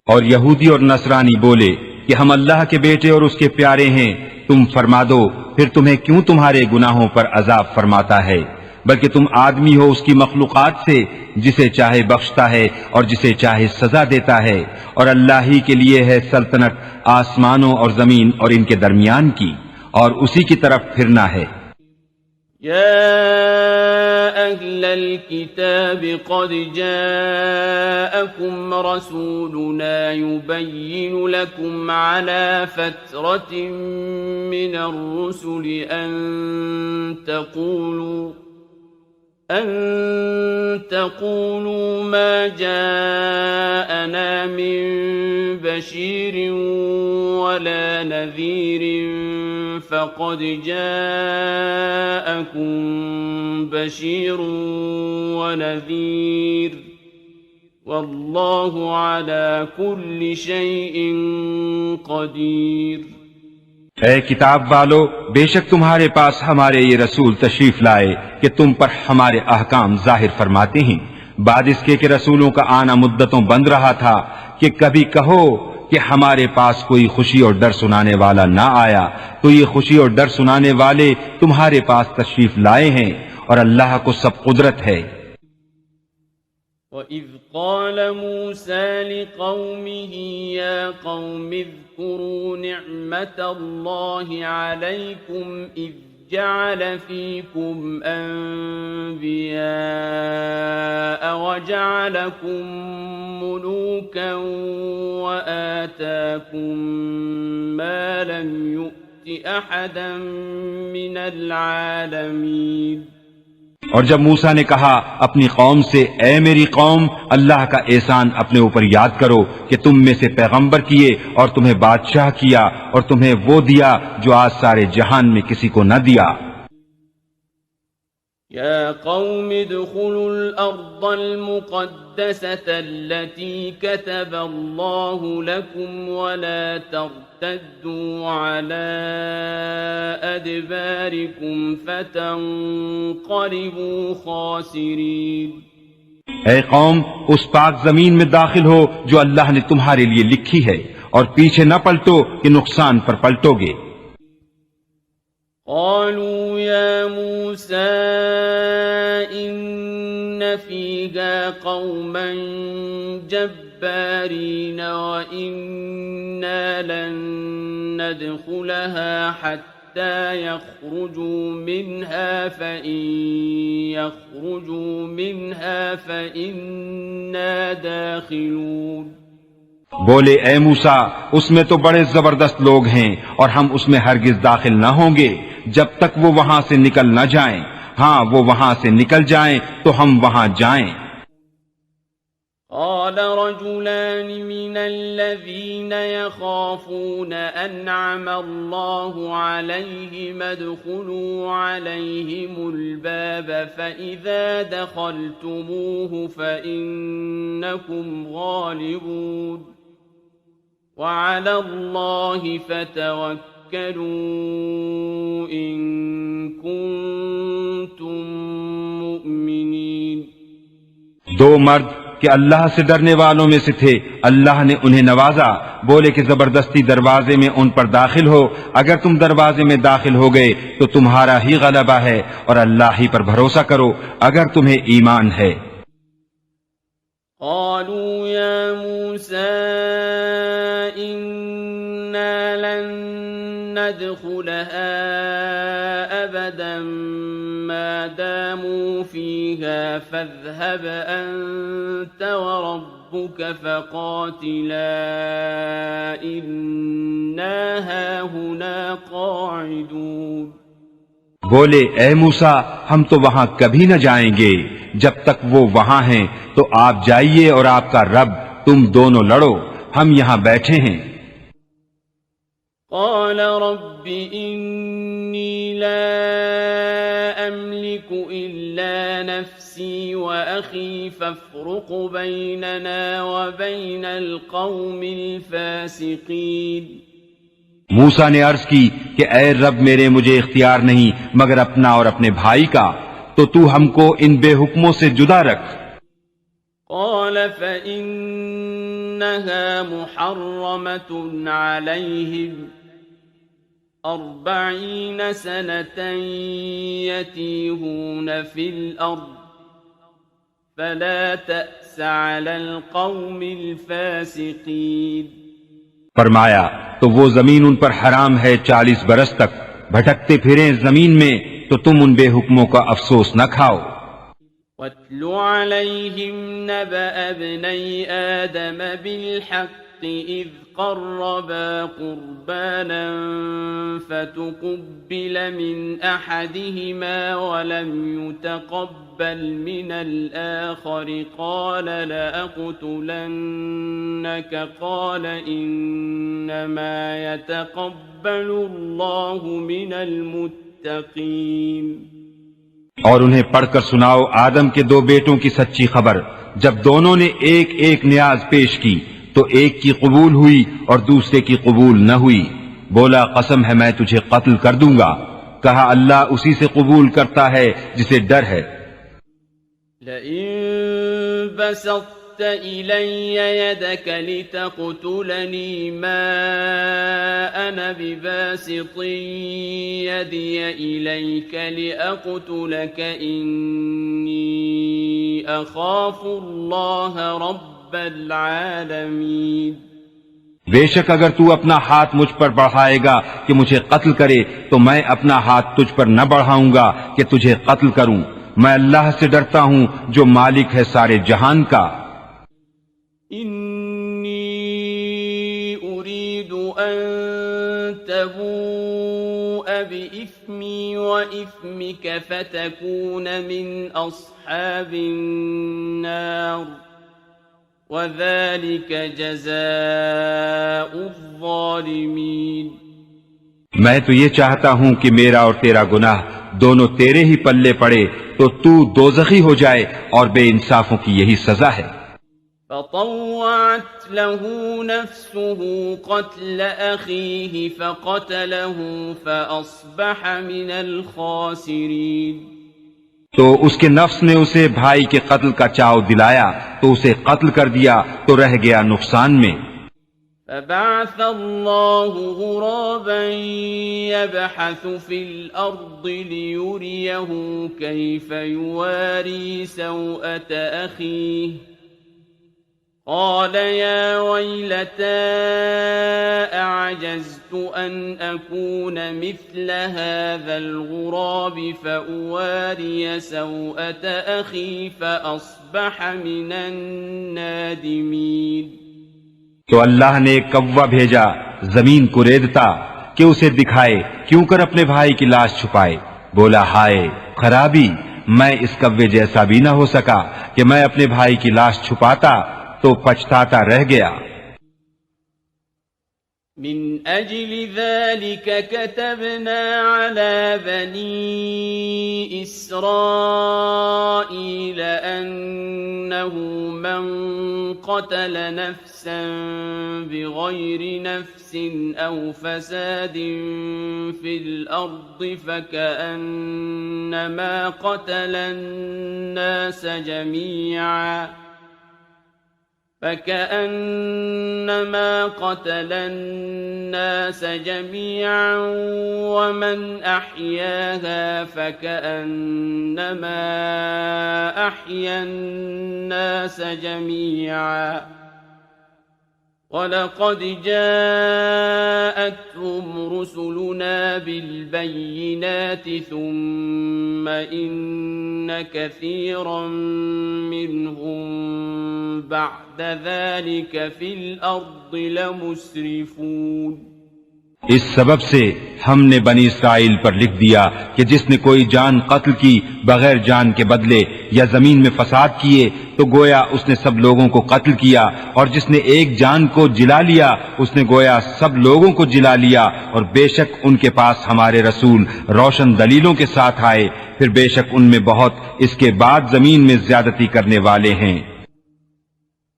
اور یہودی اور نصرانی بولے کہ ہم اللہ کے بیٹے اور اس کے پیارے ہیں۔ تم فرما دو پھر تمہیں کیوں تمہارے گناہوں پر عذاب فرماتا ہے، بلکہ تم آدمی ہو اس کی مخلوقات سے، جسے چاہے بخشتا ہے اور جسے چاہے سزا دیتا ہے، اور اللہ ہی کے لیے ہے سلطنت آسمانوں اور زمین اور ان کے درمیان کی، اور اسی کی طرف پھرنا ہے۔ يا أهل الكتاب قد جاءكم رسولنا يبين لكم على فترة من الرسل أن تقولوا ما جاءنا من بشير ولا نذير فقد جاءكم بشير ونذير والله على كل شيء قدير۔ اے کتاب والو، بے شک تمہارے پاس ہمارے یہ رسول تشریف لائے کہ تم پر ہمارے احکام ظاہر فرماتے ہیں، بعد اس کے کہ رسولوں کا آنا مدتوں بند رہا تھا، کہ کبھی کہو کہ ہمارے پاس کوئی خوشی اور ڈر سنانے والا نہ آیا، تو یہ خوشی اور ڈر سنانے والے تمہارے پاس تشریف لائے ہیں، اور اللہ کو سب قدرت ہے۔ وَإِذْ قَالَ مُوسَى لِقَوْمِهِ يَا قَوْمِ اذْكُرُوا نِعْمَةَ اللَّهِ عَلَيْكُمْ إِذْ جَعَلَ فِيكُمْ أَنْبِيَاءَ وَجَعَلَكُمْ مُلُوكًا وَآتَاكُمْ مَا لَمْ يُؤْتِ أَحَدًا مِنَ الْعَالَمِينَ۔ اور جب موسیٰ نے کہا اپنی قوم سے، اے میری قوم، اللہ کا احسان اپنے اوپر یاد کرو کہ تم میں سے پیغمبر کیے اور تمہیں بادشاہ کیا اور تمہیں وہ دیا جو آج سارے جہان میں کسی کو نہ دیا۔ يا قوم ادخلوا الأرض المقدسة التي كتب الله لكم ولا ترتدوا على أدباركم فتنقلبوا خاسرين۔ اے قوم، اس پاک زمین میں داخل ہو جو اللہ نے تمہارے لیے لکھی ہے، اور پیچھے نہ پلٹو کہ نقصان پر پلٹو گے۔ قالوا يا موسى إن فيها قوما جبارين وإنا لن ندخلها حتى يخرجوا منها فإن يخرجوا منها فإنا داخلون۔ بولے اے موسیٰ، اس میں تو بڑے زبردست لوگ ہیں اور ہم اس میں ہرگز داخل نہ ہوں گے جب تک وہ وہاں سے نکل نہ جائیں، ہاں وہ وہاں سے نکل جائیں تو ہم وہاں جائیں۔ قال رجلان من الذين يخافون أنعم الله عليهم ادخلوا عليهم الباب فإذا دخلتموه فإنكم غالبون۔ وعلى الله فتوكلوا إن كنتم مؤمنين. دو مرد کہ اللہ سے ڈرنے والوں میں سے تھے، اللہ نے انہیں نوازا، بولے کہ زبردستی دروازے میں ان پر داخل ہو، اگر تم دروازے میں داخل ہو گئے تو تمہارا ہی غلبہ ہے، اور اللہ ہی پر بھروسہ کرو اگر تمہیں ایمان ہے. قالوا يا موسى إنا لن ندخلها أبدا ما داموا فيها فاذهب أنت وربك فقاتلا إنا هاهنا قاعدون. بولے اے موسیٰ ہم تو وہاں کبھی نہ جائیں گے، جب تک وہ وہاں ہیں تو آپ جائیے اور آپ کا رب، تم دونوں لڑو، ہم یہاں بیٹھے ہیں. قال رب إني لا أملك إلا نفسي وأخي فافرق بيننا وبين القوم الفاسقين. موسیٰ نے عرض کی کہ اے رب میرے، مجھے اختیار نہیں مگر اپنا اور اپنے بھائی کا، تو تو ہم کو ان بے حکموں سے جدا رکھ. قال فإنها محرمة عليهم 40 سنة يتيهون في الأرض فلا تأس على القوم الفاسقين. فرمایا تو وہ زمین ان پر حرام ہے 40 برس تک، بھٹکتے پھریں زمین میں تو تم ان بے حکموں کا افسوس نہ کھاؤ. وَاتْلُ عَلَيْهِمْ نَبَأَ ابْنَيْ آدَمَ بِالْحَقِّ إِذْ قَرَّبَا قُرْبَانًا فَتُقُبِّلَ مِنْ أَحَدِهِمَا وَلَمْ يُتَقَبَّلْ مِنَ الْآخَرِ قَالَ لَأَقْتُلَنَّكَ قَالَ إِنَّمَا يَتَقَبَّلُ اللَّهُ مِنَ الْمُتَّقِينَ. اور انہیں پڑھ کر سناؤ آدم کے 2 بیٹوں کی سچی خبر، جب دونوں نے ایک ایک نیاز پیش کی تو ایک کی قبول ہوئی اور دوسرے کی قبول نہ ہوئی. بولا قسم ہے میں تجھے قتل کر دوں گا، کہا اللہ اسی سے قبول کرتا ہے جسے ڈر ہے. لئن بسطت إلي يدك لتقتلني ما أنا بباسط يدي إليك لأقتلك إني أخاف الله رب العالمين. بے شک اگر تو اپنا ہاتھ مجھ پر بڑھائے گا کہ مجھے قتل کرے تو میں اپنا ہاتھ تجھ پر نہ بڑھاؤں گا کہ تجھے قتل کروں، میں اللہ سے ڈرتا ہوں جو مالک ہے سارے جہان کا. إني أريد أن تبوء بإثمي وإثمك فتكون من أصحاب النار وذلك جزاء الظالمين. میں تو یہ چاہتا ہوں کہ میرا اور تیرا گناہ دونوں تیرے ہی پلے پڑے تو تو دوزخی ہو جائے، اور بے انصافوں کی یہی سزا ہے. فطوعت له نفسه قتل أخيه فقتله فأصبح من الخاسرين. تو اس کے نفس نے اسے بھائی کے قتل کا چاو دلایا تو اسے قتل کر دیا تو رہ گیا نقصان میں. فبعث الله غرابا يبحث في الأرض ليريه كيف يواري سوءة أخيه قال يا ويلتى أعجزت أن أكون مثل هذا الغراب فأواري سوءة أخي فأصبح من النادمين. تو اللہ نے ایک کوا بھیجا زمین کو ریدتا کہ اسے دکھائے کیوں کر اپنے بھائی کی لاش چھپائے. بولا ہائے خرابی، میں اس کوے جیسا بھی نہ ہو سکا کہ میں اپنے بھائی کی لاش چھپاتا تو پچھتاتا رہ گیا. من أجل ذلك كتبنا على بني إسرائيل أنه من قتل نفسا بغير نفس أو فساد في الأرض فكأنما قتل الناس جميعا ومن أحياها فكأنما أحيا الناس جميعا ولقد جاءتهم رسلنا بالبينات ثم إن كثيرا منهم بعد ذلك في الأرض لمسرفون۔ اس سبب سے ہم نے بنی اسرائیل پر لکھ دیا کہ جس نے کوئی جان قتل کی بغیر جان کے بدلے یا زمین میں فساد کیے تو گویا اس نے سب لوگوں کو قتل کیا، اور جس نے ایک جان کو جلا لیا اس نے گویا سب لوگوں کو جلا لیا، اور بے شک ان کے پاس ہمارے رسول روشن دلیلوں کے ساتھ آئے، پھر بے شک ان میں بہت اس کے بعد زمین میں زیادتی کرنے والے ہیں۔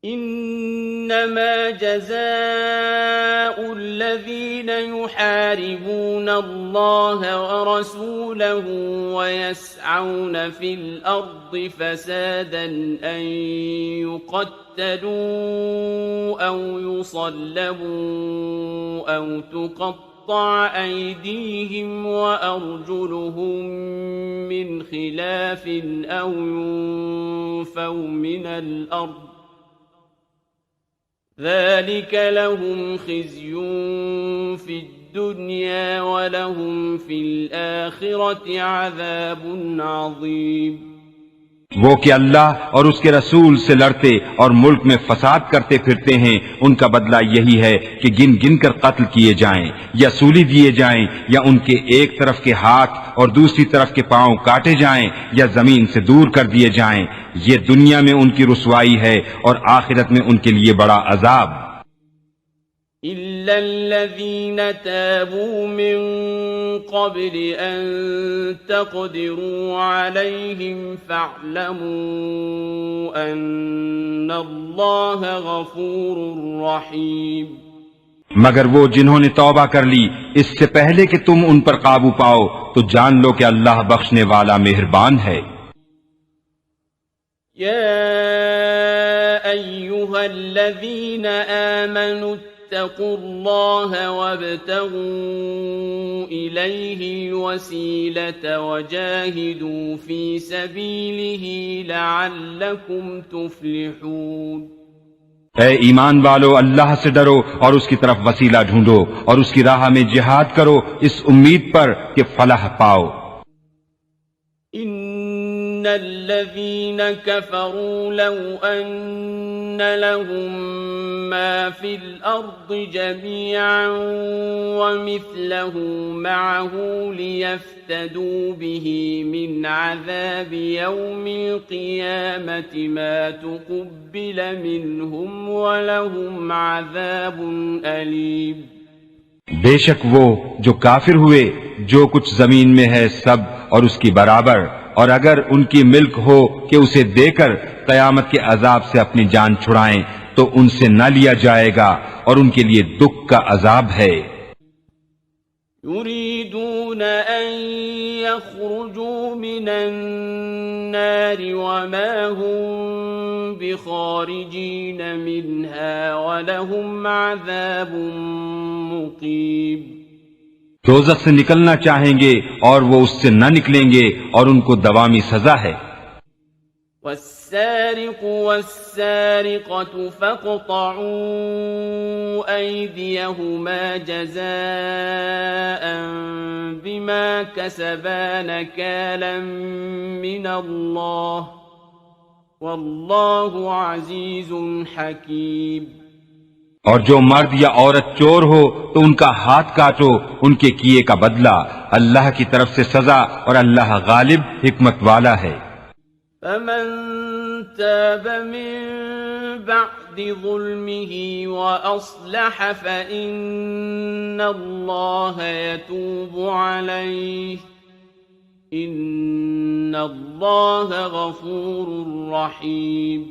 انما جزاء الذين يحاربون الله ورسوله ويسعون في الأرض فسادا أن يقتلوا أو يصلبوا أو تقطع أيديهم وأرجلهم من خلاف أو ينفوا من الأرض ذلك لهم خزي في الدنيا ولهم في الآخرة عذاب عظيم۔ وہ کہ اللہ اور اس کے رسول سے لڑتے اور ملک میں فساد کرتے پھرتے ہیں ان کا بدلہ یہی ہے کہ گن گن کر قتل کیے جائیں یا سولی دیے جائیں یا ان کے ایک طرف کے ہاتھ اور دوسری طرف کے پاؤں کاٹے جائیں یا زمین سے دور کر دیے جائیں، یہ دنیا میں ان کی رسوائی ہے اور آخرت میں ان کے لیے بڑا عذاب۔ إلا الذين تابوا من قبل أن تقدروا عليهم فاعلموا أن الله غفور رحيم۔ مگر وہ جنہوں نے توبہ کر لی اس سے پہلے کہ تم ان پر قابو پاؤ تو جان لو کہ اللہ بخشنے والا مہربان ہے۔ يا أيها الذين آمنوا اتقوا الله وابتغوا إليه الوسيلة وجاهدوا في سبيله لعلكم تفلحون۔ اے ایمان والو، اللہ سے ڈرو اور اس کی طرف وسیلہ ڈھونڈو اور اس کی راہ میں جہاد کرو اس امید پر کہ فلاح پاؤ۔ إن الذين كفروا لو أن لهم ما في الأرض جميعا ومثله معه ليفتدوا به من عذاب يوم القيامة ما تقبل منهم ولهم عذاب أليم۔ بے شک وہ جو کافر ہوئے جو کچھ زمین میں ہے سب اور اس کی برابر، اور اگر ان کی ملک ہو کہ اسے دے کر قیامت کے عذاب سے اپنی جان چھڑائیں تو ان سے نہ لیا جائے گا اور ان کے لیے دکھ کا عذاب ہے۔ يريدون أن يخرجوا من النار وما هم بخارجين منها ولهم عذاب مقيم۔ دوزخ سے نکلنا چاہیں گے اور وہ اس سے نہ نکلیں گے اور ان کو دوامی سزا ہے۔ والسارق والسارقة فاقطعوا أيديهما جزاء بما كسبا نكالا من الله والله عزيز حكيم۔ اور جو مرد یا عورت چور ہو تو ان کا ہاتھ کاٹو ان کے کیے کا بدلہ، اللہ کی طرف سے سزا اور اللہ غالب حکمت والا ہے۔ فمن تاب من بعد بعد ظلمه وأصلح فإن الله يتوب عليه إن الله غفور رحيم۔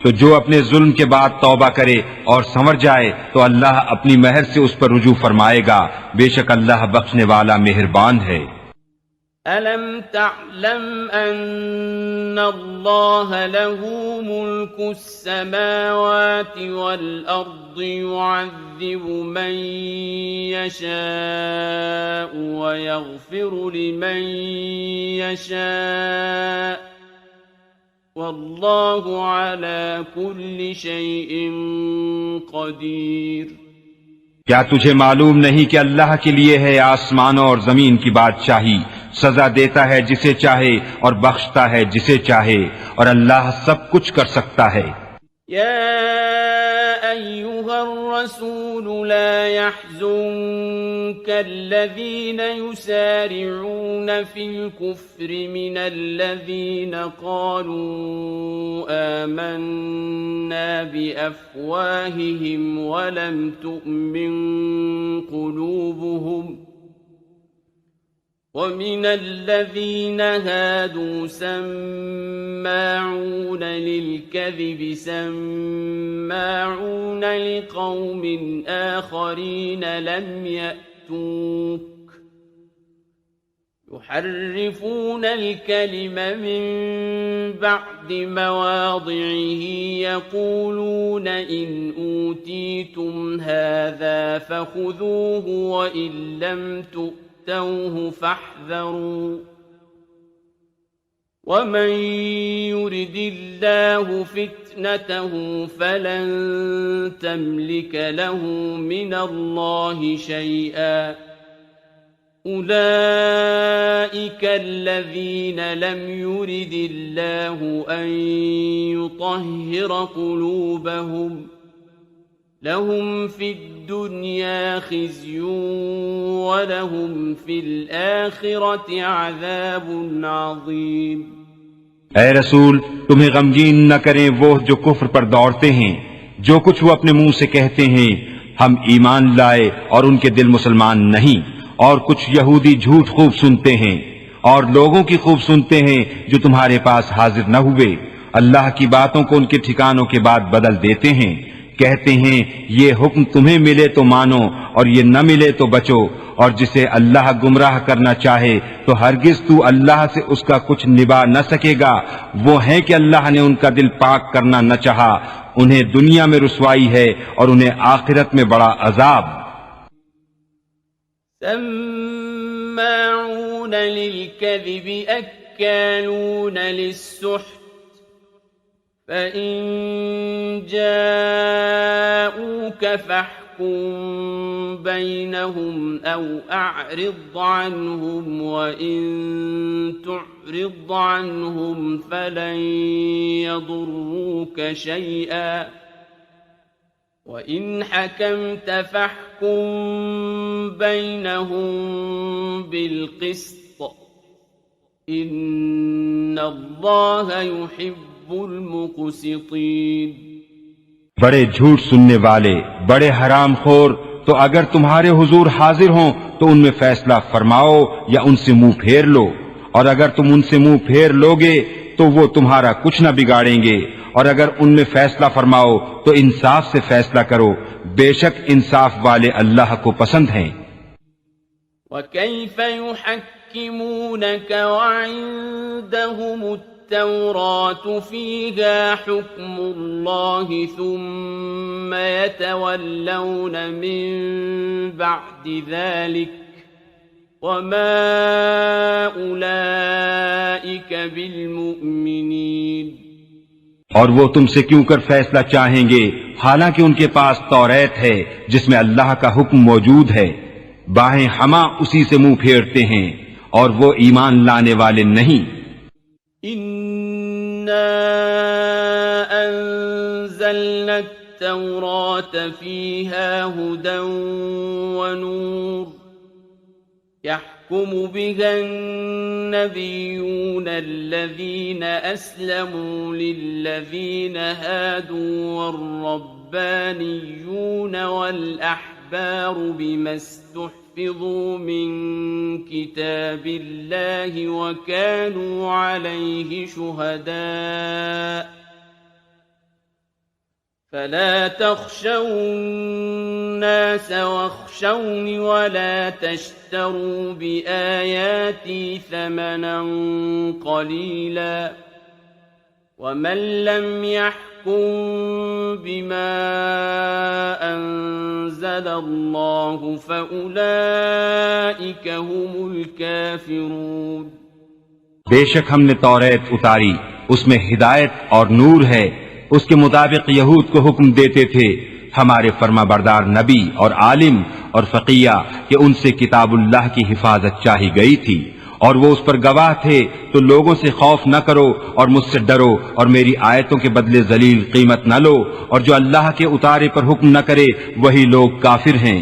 تو جو اپنے ظلم کے بعد توبہ کرے اور سنور جائے تو اللہ اپنی مہر سے اس پر رجوع فرمائے گا، بے شک اللہ بخشنے والا مہربان ہے۔ أَلَمْ تَعْلَمْ أَنَّ اللَّهَ لَهُ مُلْكُ السَّمَاوَاتِ وَالْأَرْضِ يُعَذِّبُ مَن يَشَاءُ وَيَغْفِرُ لِمَن يَشَاءُ وَاللَّهُ عَلَى كُلِّ شَيْءٍ قَدِيرٌ۔ کیا تجھے معلوم نہیں کہ اللہ کے لیے ہے آسمانوں اور زمین کی بادشاہی، سزا دیتا ہے جسے چاہے اور بخشتا ہے جسے چاہے، اور اللہ سب کچھ کر سکتا ہے۔ يا أيها الرسول لا يحزنك الذين يسارعون في الكفر من الذين قالوا آمنا بأفواههم ولم تؤمن قلوبهم ومن الذين هادوا سماعون للكذب سماعون لقوم آخرين لم يأتوك يحرفون الكلم من بعد مواضعه يقولون إن أوتيتم هذا فخذوه وإن لم تؤتوه فاحذروا ومن يرد الله فتنته فلن تملك له من الله شيئا أولئك الذين لم يرد الله أن يطهر قلوبهم لهم في الدنيا خزي ولهم في الآخرة عذاب عظيم۔ اے رسول، تمہیں غمگین نہ کریں وہ جو کفر پر دوڑتے ہیں، جو کچھ وہ اپنے منہ سے کہتے ہیں ہم ایمان لائے اور ان کے دل مسلمان نہیں، اور کچھ یہودی جھوٹ خوب سنتے ہیں اور لوگوں کی خوب سنتے ہیں جو تمہارے پاس حاضر نہ ہوئے، اللہ کی باتوں کو ان کے ٹھکانوں کے بعد بدل دیتے ہیں، کہتے ہیں یہ حکم تمہیں ملے تو مانو اور یہ نہ ملے تو بچو، اور جسے اللہ گمراہ کرنا چاہے تو ہرگز تو اللہ سے اس کا کچھ نبھا نہ سکے گا۔ وہ ہیں کہ اللہ نے ان کا دل پاک کرنا نہ چاہا، انہیں دنیا میں رسوائی ہے اور انہیں آخرت میں بڑا عذاب۔ سماعون للكذب أكالون للسحت فإن جاءوك فاحكم بينهم أو أعرض عنهم وإن تعرض عنهم فلن يضروك شيئا وإن حكمت فاحكم بينهم بالقسط إن الله يحب المقسطين۔ بڑے جھوٹ سننے والے، بڑے حرام خور، تو اگر تمہارے حضور حاضر ہوں تو ان میں فیصلہ فرماؤ یا ان سے منہ پھیر لو، اور اگر تم ان سے منہ پھیر لوگے تو وہ تمہارا کچھ نہ بگاڑیں گے، اور اگر ان میں فیصلہ فرماؤ تو انصاف سے فیصلہ کرو، بے شک انصاف والے اللہ کو پسند ہیں۔ وَكَيْفَ يُحَكِّمُونَكَ وَعِندَهُمُ التوراة فيها حكم الله ثم يتولون من بعد ذلك وما أولئك بالمؤمنين۔ اور وہ تم سے کیوں کر فیصلہ چاہیں گے حالانکہ ان کے پاس توریت ہے جس میں اللہ کا حکم موجود ہے، باہیں ہمہ اسی سے منہ پھیرتے ہیں اور وہ ایمان لانے والے نہیں۔ إِنَّا أَنزَلْنَا التَّوْرَاةَ فِيهَا هُدًى وَنُورٌ يحكم بها النبيون الذين أسلموا للذين هادوا والربانيون والأحبار بما استحفظوا من كتاب الله وكانوا عليه شهداء فلا تخشوا الناس واخشوني ولا تشتروا بآياتي ثمنا قليلا ومن لم يحكم بما أنزل الله فأولئك هم الكافرون. بے شک ہم نے توریت اتاری، اس میں ہدایت اور نور ہے. اس کے مطابق یہود کو حکم دیتے تھے ہمارے فرما بردار نبی اور عالم اور فقیہ کہ ان سے کتاب اللہ کی حفاظت چاہی گئی تھی اور وہ اس پر گواہ تھے، تو لوگوں سے خوف نہ کرو اور مجھ سے ڈرو اور میری آیتوں کے بدلے ذلیل قیمت نہ لو، اور جو اللہ کے اتارے پر حکم نہ کرے وہی لوگ کافر ہیں.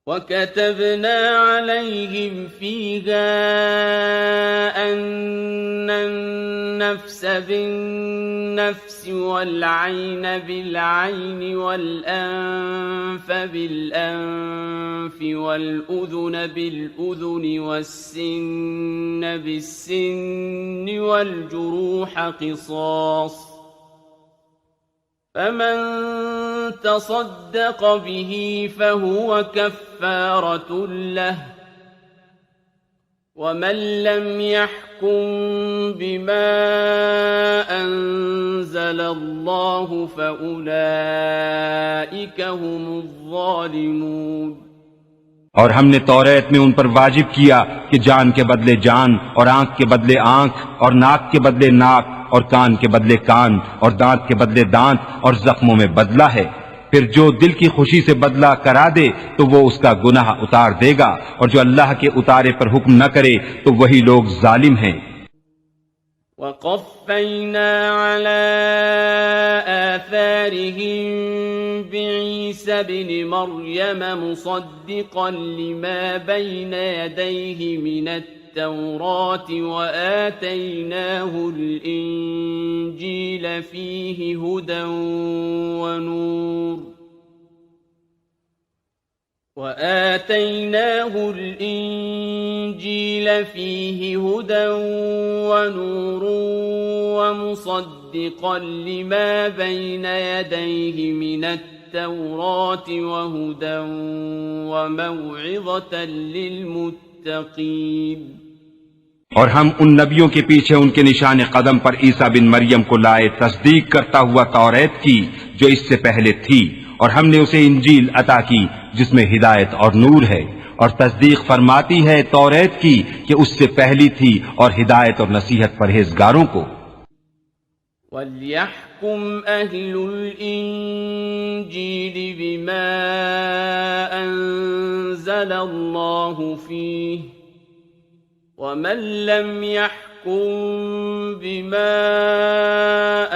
وَكَتَبْنَا عَلَيْهِمْ فِيهَا أَنَّ النَّفْسَ بِالنَّفْسِ وَالْعَيْنَ بِالْعَيْنِ وَالْأَنفَ بِالْأَنفِ وَالْأُذُنَ بِالْأُذُنِ وَالسِّنَّ بِالسِّنِّ وَالْجُرُوحَ قِصَاصٌ فمن تصدق به فهو كفارة له ومن لم يحكم بما أنزل الله فأولئك هم الظالمون. اور ہم نے توریت میں ان پر واجب کیا کہ جان کے بدلے جان اور آنکھ کے بدلے آنکھ اور ناک کے بدلے ناک اور کان کے بدلے کان اور دانت کے بدلے دانت اور زخموں میں بدلہ ہے. پھر جو دل کی خوشی سے بدلہ کرا دے تو وہ اس کا گناہ اتار دے گا، اور جو اللہ کے اتارے پر حکم نہ کرے تو وہی لوگ ظالم ہیں. وَقَفَّيْنَا عَلَىٰ آثَارِهِم بِعِيسَى ابْنِ مَرْيَمَ مُصَدِّقًا لِّمَا بَيْنَ يَدَيْهِ مِنَ التوراة وآتيناه الإنجيل فيه هدى ونور ومصدقا لما بين يديه من التوراة وهدى وموعظة للمتقين. اور ہم ان نبیوں کے پیچھے ان کے نشان قدم پر عیسیٰ بن مریم کو لائے، تصدیق کرتا ہوا توریت کی جو اس سے پہلے تھی، اور ہم نے اسے انجیل عطا کی جس میں ہدایت اور نور ہے، اور تصدیق فرماتی ہے توریت کی کہ اس سے پہلی تھی، اور ہدایت اور نصیحت پرہیزگاروں کو. وَلْيَحْكُمْ أَهْلُ الْإِنجِيلِ بِمَا أَنزَلَ اللَّهُ فِيهِ وَمَن لَّمْ يَحْكُم بِمَا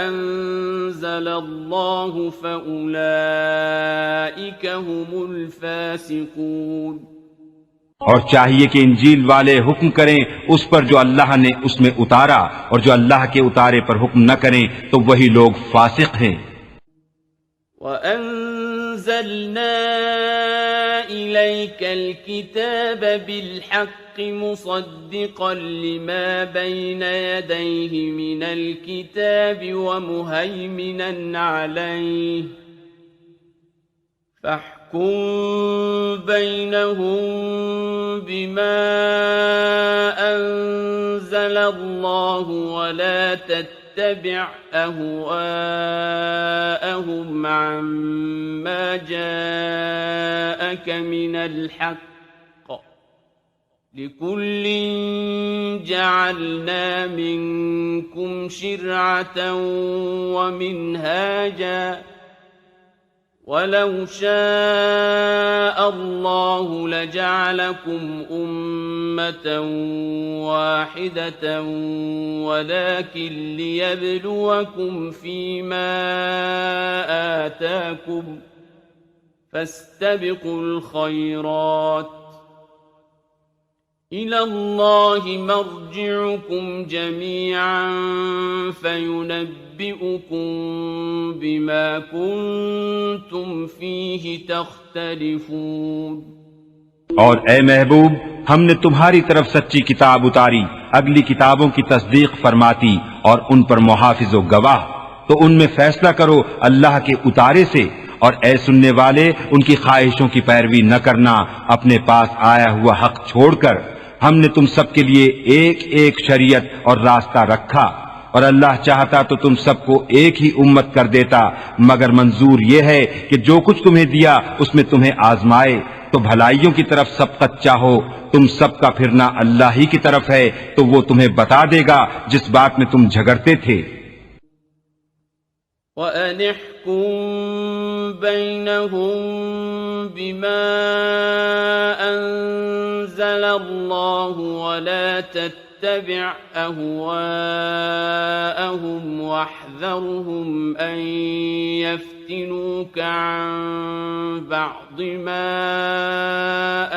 أَنزَلَ اللَّهُ فَأُولَئِكَ هُمُ الْفَاسِقُونَ. اور چاہیے کہ انجیل والے حکم کریں اس پر جو اللہ نے اس میں اتارا، اور جو اللہ کے اتارے پر حکم نہ کریں تو وہی لوگ فاسق ہیں. وَأَنزَلْنَا إِلَيْكَ الْكِتَابَ بِالْحَقِّ مُصَدِّقًا لِمَا بَيْنَ يَدَيْهِ مِنَ الْكِتَابِ وَمُهَيْمِنًا عَلَيْهِ فَاحْكُم بَيْنَهُم بِمَا أَنزَلَ اللَّهُ وَلَا تَتَّبِعْ أَهْوَاءَهُمْ عَمَّا جَاءَكَ مِنَ الْحَقِّ لِكُلٍّ جَعَلْنَا مِنكُمْ شِرْعَةً وَمِنْهَاجًا وَلَوْ شَاءَ اللَّهُ لَجَعَلَكُمْ أُمَّةً وَاحِدَةً وَلَكِنْ لِيَبْلُوَكُمْ فِيمَا آتَاكُمْ فَاسْتَبِقُوا الْخَيْرَاتِ إِلَى اللَّهِ مَرْجِعُكُمْ جَمِيعًا فَيُنَبِّئُكُم بِمَا كُنتُمْ فِيهِ تَخْتَلِفُونَ۔ اور اے محبوب، ہم نے تمہاری طرف سچی کتاب اتاری، اگلی کتابوں کی تصدیق فرماتی اور ان پر محافظ و گواہ، تو ان میں فیصلہ کرو اللہ کے اتارے سے، اور اے سننے والے ان کی خواہشوں کی پیروی نہ کرنا اپنے پاس آیا ہوا حق چھوڑ کر۔ ہم نے تم سب کے لیے ایک ایک شریعت اور راستہ رکھا، اور اللہ چاہتا تو تم سب کو ایک ہی امت کر دیتا، مگر منظور یہ ہے کہ جو کچھ تمہیں دیا اس میں تمہیں آزمائے، تو بھلائیوں کی طرف سبقت چاہو، تم سب کا پھرنا اللہ ہی کی طرف ہے، تو وہ تمہیں بتا دے گا جس بات میں تم جھگڑتے تھے۔ وَأَنِ احْكُم بَيْنَهُم بِمَا أَنزَلَ اللَّهُ وَلَا تَتَّبِعْ أَهْوَاءَهُمْ وَاحْذَرْهُمْ أَن يَفْتِنُوكَ عَن بَعْضِ مَا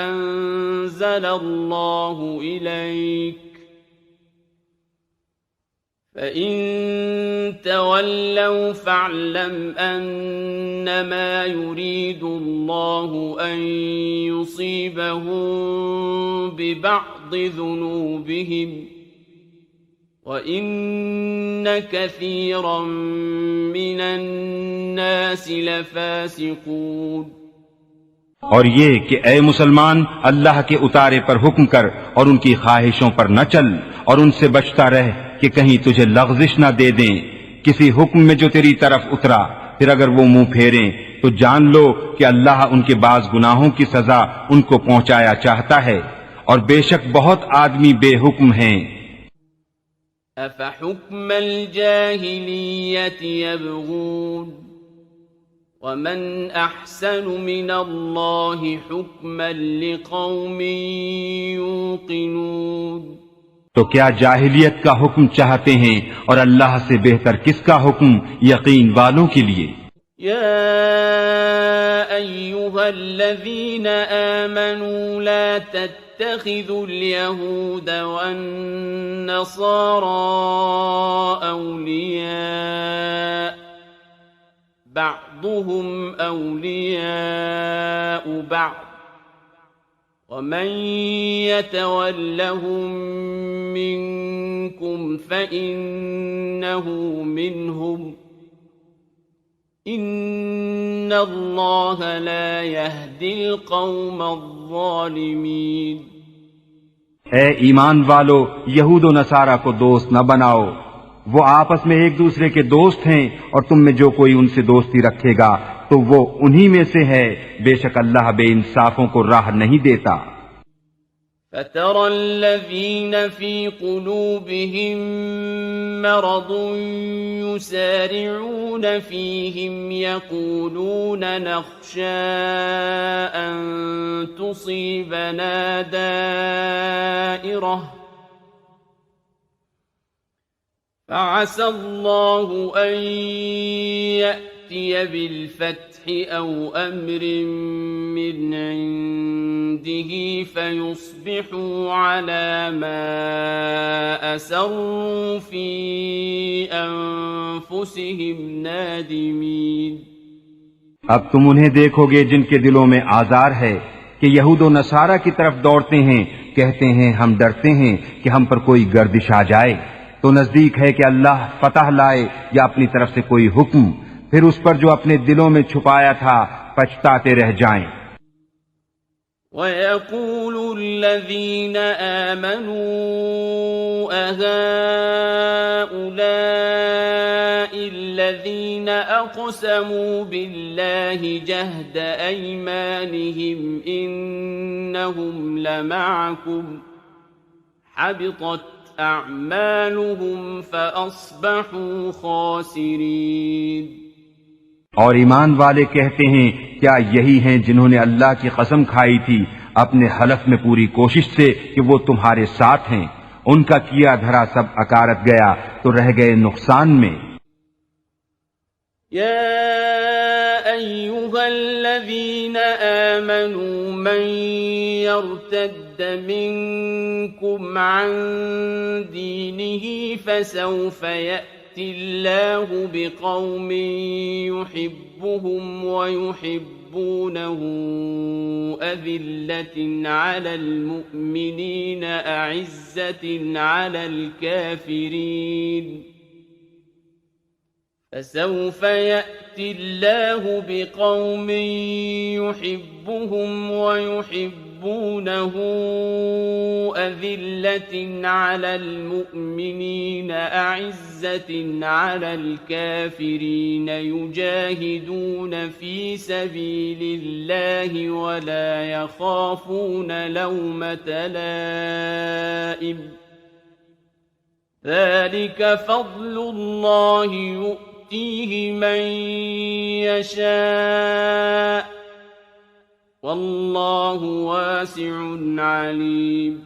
أَنزَلَ اللَّهُ إِلَيْكَ، فَإِن تَوَلَّوْا فَاعْلَمْ أَنَّمَا يُرِيدُ اللَّهُ أَن يُصِيبَهُم بِبَعْضِ ذُنُوبِهِمْ وَإِنَّ كَثِيرًا مِّنَ النَّاسِ لَفَاسِقُونَ۔ اور یہ کہ اے مسلمان، اللہ کے اتارے پر حکم کر اور ان کی خواہشوں پر نہ چل، اور ان سے بچتا رہ کہ کہیں تجھے لغزش نہ دے دیں کسی حکم میں جو تیری طرف اترا، پھر اگر وہ منہ پھیریں تو جان لو کہ اللہ ان کے بعض گناہوں کی سزا ان کو پہنچایا چاہتا ہے، اور بے شک بہت آدمی بے حکم ہیں۔ أَفَحُكْمَ الْجَاهِلِيَّةِ يَبْغُونَ وَمَنْ أَحْسَنُ مِنَ اللَّهِ حُكْمًا لِقَوْمٍ يُوقِنُونَ۔ تو کیا جاہلیت کا حکم چاہتے ہیں، اور اللہ سے بہتر کس کا حکم یقین والوں کے لیے؟ يَا أَيُّهَا الَّذِينَ آمَنُوا لَا تَتَّخِذُوا الْيَهُودَ وَالنَّصَارَىٰ أَوْلِيَاءَ بَعْضُهُمْ أَوْلِيَاءُ بَعْضٍ وَمَن يَتَوَلَّهُم مِّنكُمْ فَإِنَّهُ مِنْهُمْ ۗ إِنَّ اللَّهَ لَا يَهْدِي الْقَوْمَ الظَّالِمِينَ۔ اے ایمان والو، یہود و نصارہ کو دوست نہ بناؤ، وہ آپس میں ایک دوسرے کے دوست ہیں، اور تم میں جو کوئی ان سے دوستی رکھے گا تو وہ انہی میں سے ہے، بے شک اللہ بے انصافوں کو راہ نہیں دیتا۔ فَتَرَى الَّذِينَ فِي قُلُوبِهِم مَّرَضٌ يُسَارِعُونَ فِيهِمْ يَقُولُونَ نَخْشَىٰ أَن تُصِيبَنَا دَائِرَةٌ فَعَسَى اللَّهُ أَن يَأْتِيَ بِالْفَتْحِ أَوْ أَمْرٍ مِّنْ عِندِهِ فَيُصْبِحُوا عَلَىٰ مَا أَسَرُّوا فِي أَنفُسِهِمْ نَادِمِينَ۔ اب تم انہیں دیکھو گے جن کے دلوں میں آزار ہے کہ یہود و نصارہ کی طرف دوڑتے ہیں، کہتے ہیں ہم ڈرتے ہیں کہ ہم پر کوئی گردش آ جائے، تو نزدیک ہے کہ اللہ فتح لائے یا اپنی طرف سے کوئی حکم، پھر اس پر جو اپنے دلوں میں چھپایا تھا پچھتاتے رہ جائیں۔ وَيَقُولُ الَّذِينَ آمَنُوا أَهَٰؤُلَاءِ الَّذِينَ أَقْسَمُوا بِاللَّهِ جَهْدَ أَيْمَانِهِمْ إِنَّهُمْ لَمَعَكُمْ حَبِطَتْ أَعْمَالُهُمْ فَأَصْبَحُوا خَاسِرِينَ۔ اور ایمان والے کہتے ہیں کیا یہی ہیں جنہوں نے اللہ کی قسم کھائی تھی اپنے حلف میں پوری کوشش سے کہ وہ تمہارے ساتھ ہیں، ان کا کیا دھرا سب اکارت گیا تو رہ گئے نقصان میں۔ یا أيها الذين آمنوا من يرتد منكم عن دينه فسوف يأتي الله بقوم يحبهم ويحبونه أذلة على المؤمنين أعزة على الكافرين فسوف يأتي الله بقوم يحبهم ويحبونه أذلة على المؤمنين أعزة على الكافرين يجاهدون في سبيل الله ولا يخافون لومة لائم ذلك فضل الله يؤتيه من يشاء واللہ واسع علیم۔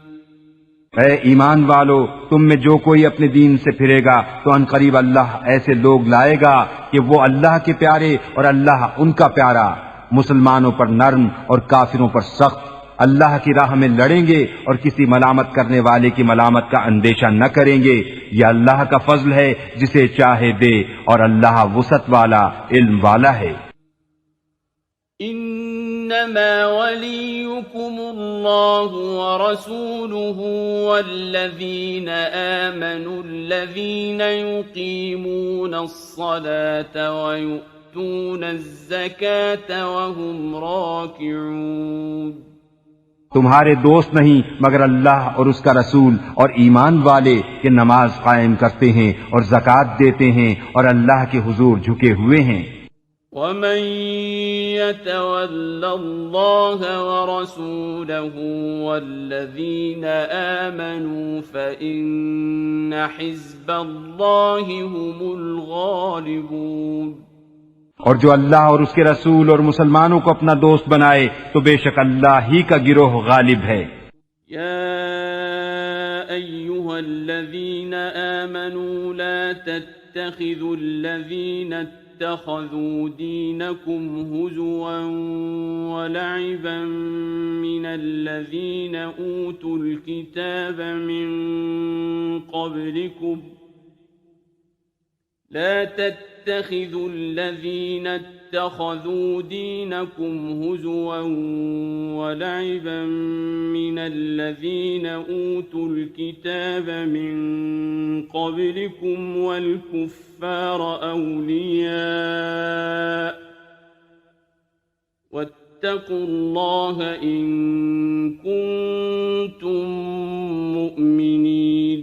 اے ایمان والو، تم میں جو کوئی اپنے دین سے پھرے گا تو ان قریب اللہ ایسے لوگ لائے گا کہ وہ اللہ کے پیارے اور اللہ ان کا پیارا، مسلمانوں پر نرم اور کافروں پر سخت، اللہ کی راہ میں لڑیں گے اور کسی ملامت کرنے والے کی ملامت کا اندیشہ نہ کریں گے۔ یہ اللہ کا فضل ہے جسے چاہے دے، اور اللہ وسعت والا، علم والا ہے۔ انما وليكم الله ورسوله والذين آمنوا الذين يقيمون الصلاة ويؤتون الزكاة وهم راكعون۔ تمہارے دوست نہیں مگر اللہ اور اس کا رسول اور ایمان والے کہ نماز قائم کرتے ہیں اور زکوٰۃ دیتے ہیں اور اللہ کے حضور جھکے ہوئے ہیں۔ وَمَن يَتَوَلَّ اللَّهَ وَرَسُولَهُ وَالَّذِينَ آمَنُوا فَإِنَّ حِزْبَ اللَّهِ هُمُ الْغَالِبُونَ۔ اور جو اللہ اور اس کے رسول اور مسلمانوں کو اپنا دوست بنائے تو بے شک اللہ ہی کا گروہ غالب ہے۔ یا ایھا الذین آمنوا لا تتخذوا الذین اتخذوا دینکم ہزوا ولعبا من الذین اوتوا الکتاب من قبلکم لا تتخذوا الذين اتخذوا دينكم هزوا ولعبا من الذين أوتوا الكتاب من قبلكم والكفار أولياء واتقوا الله إن كنتم مؤمنين۔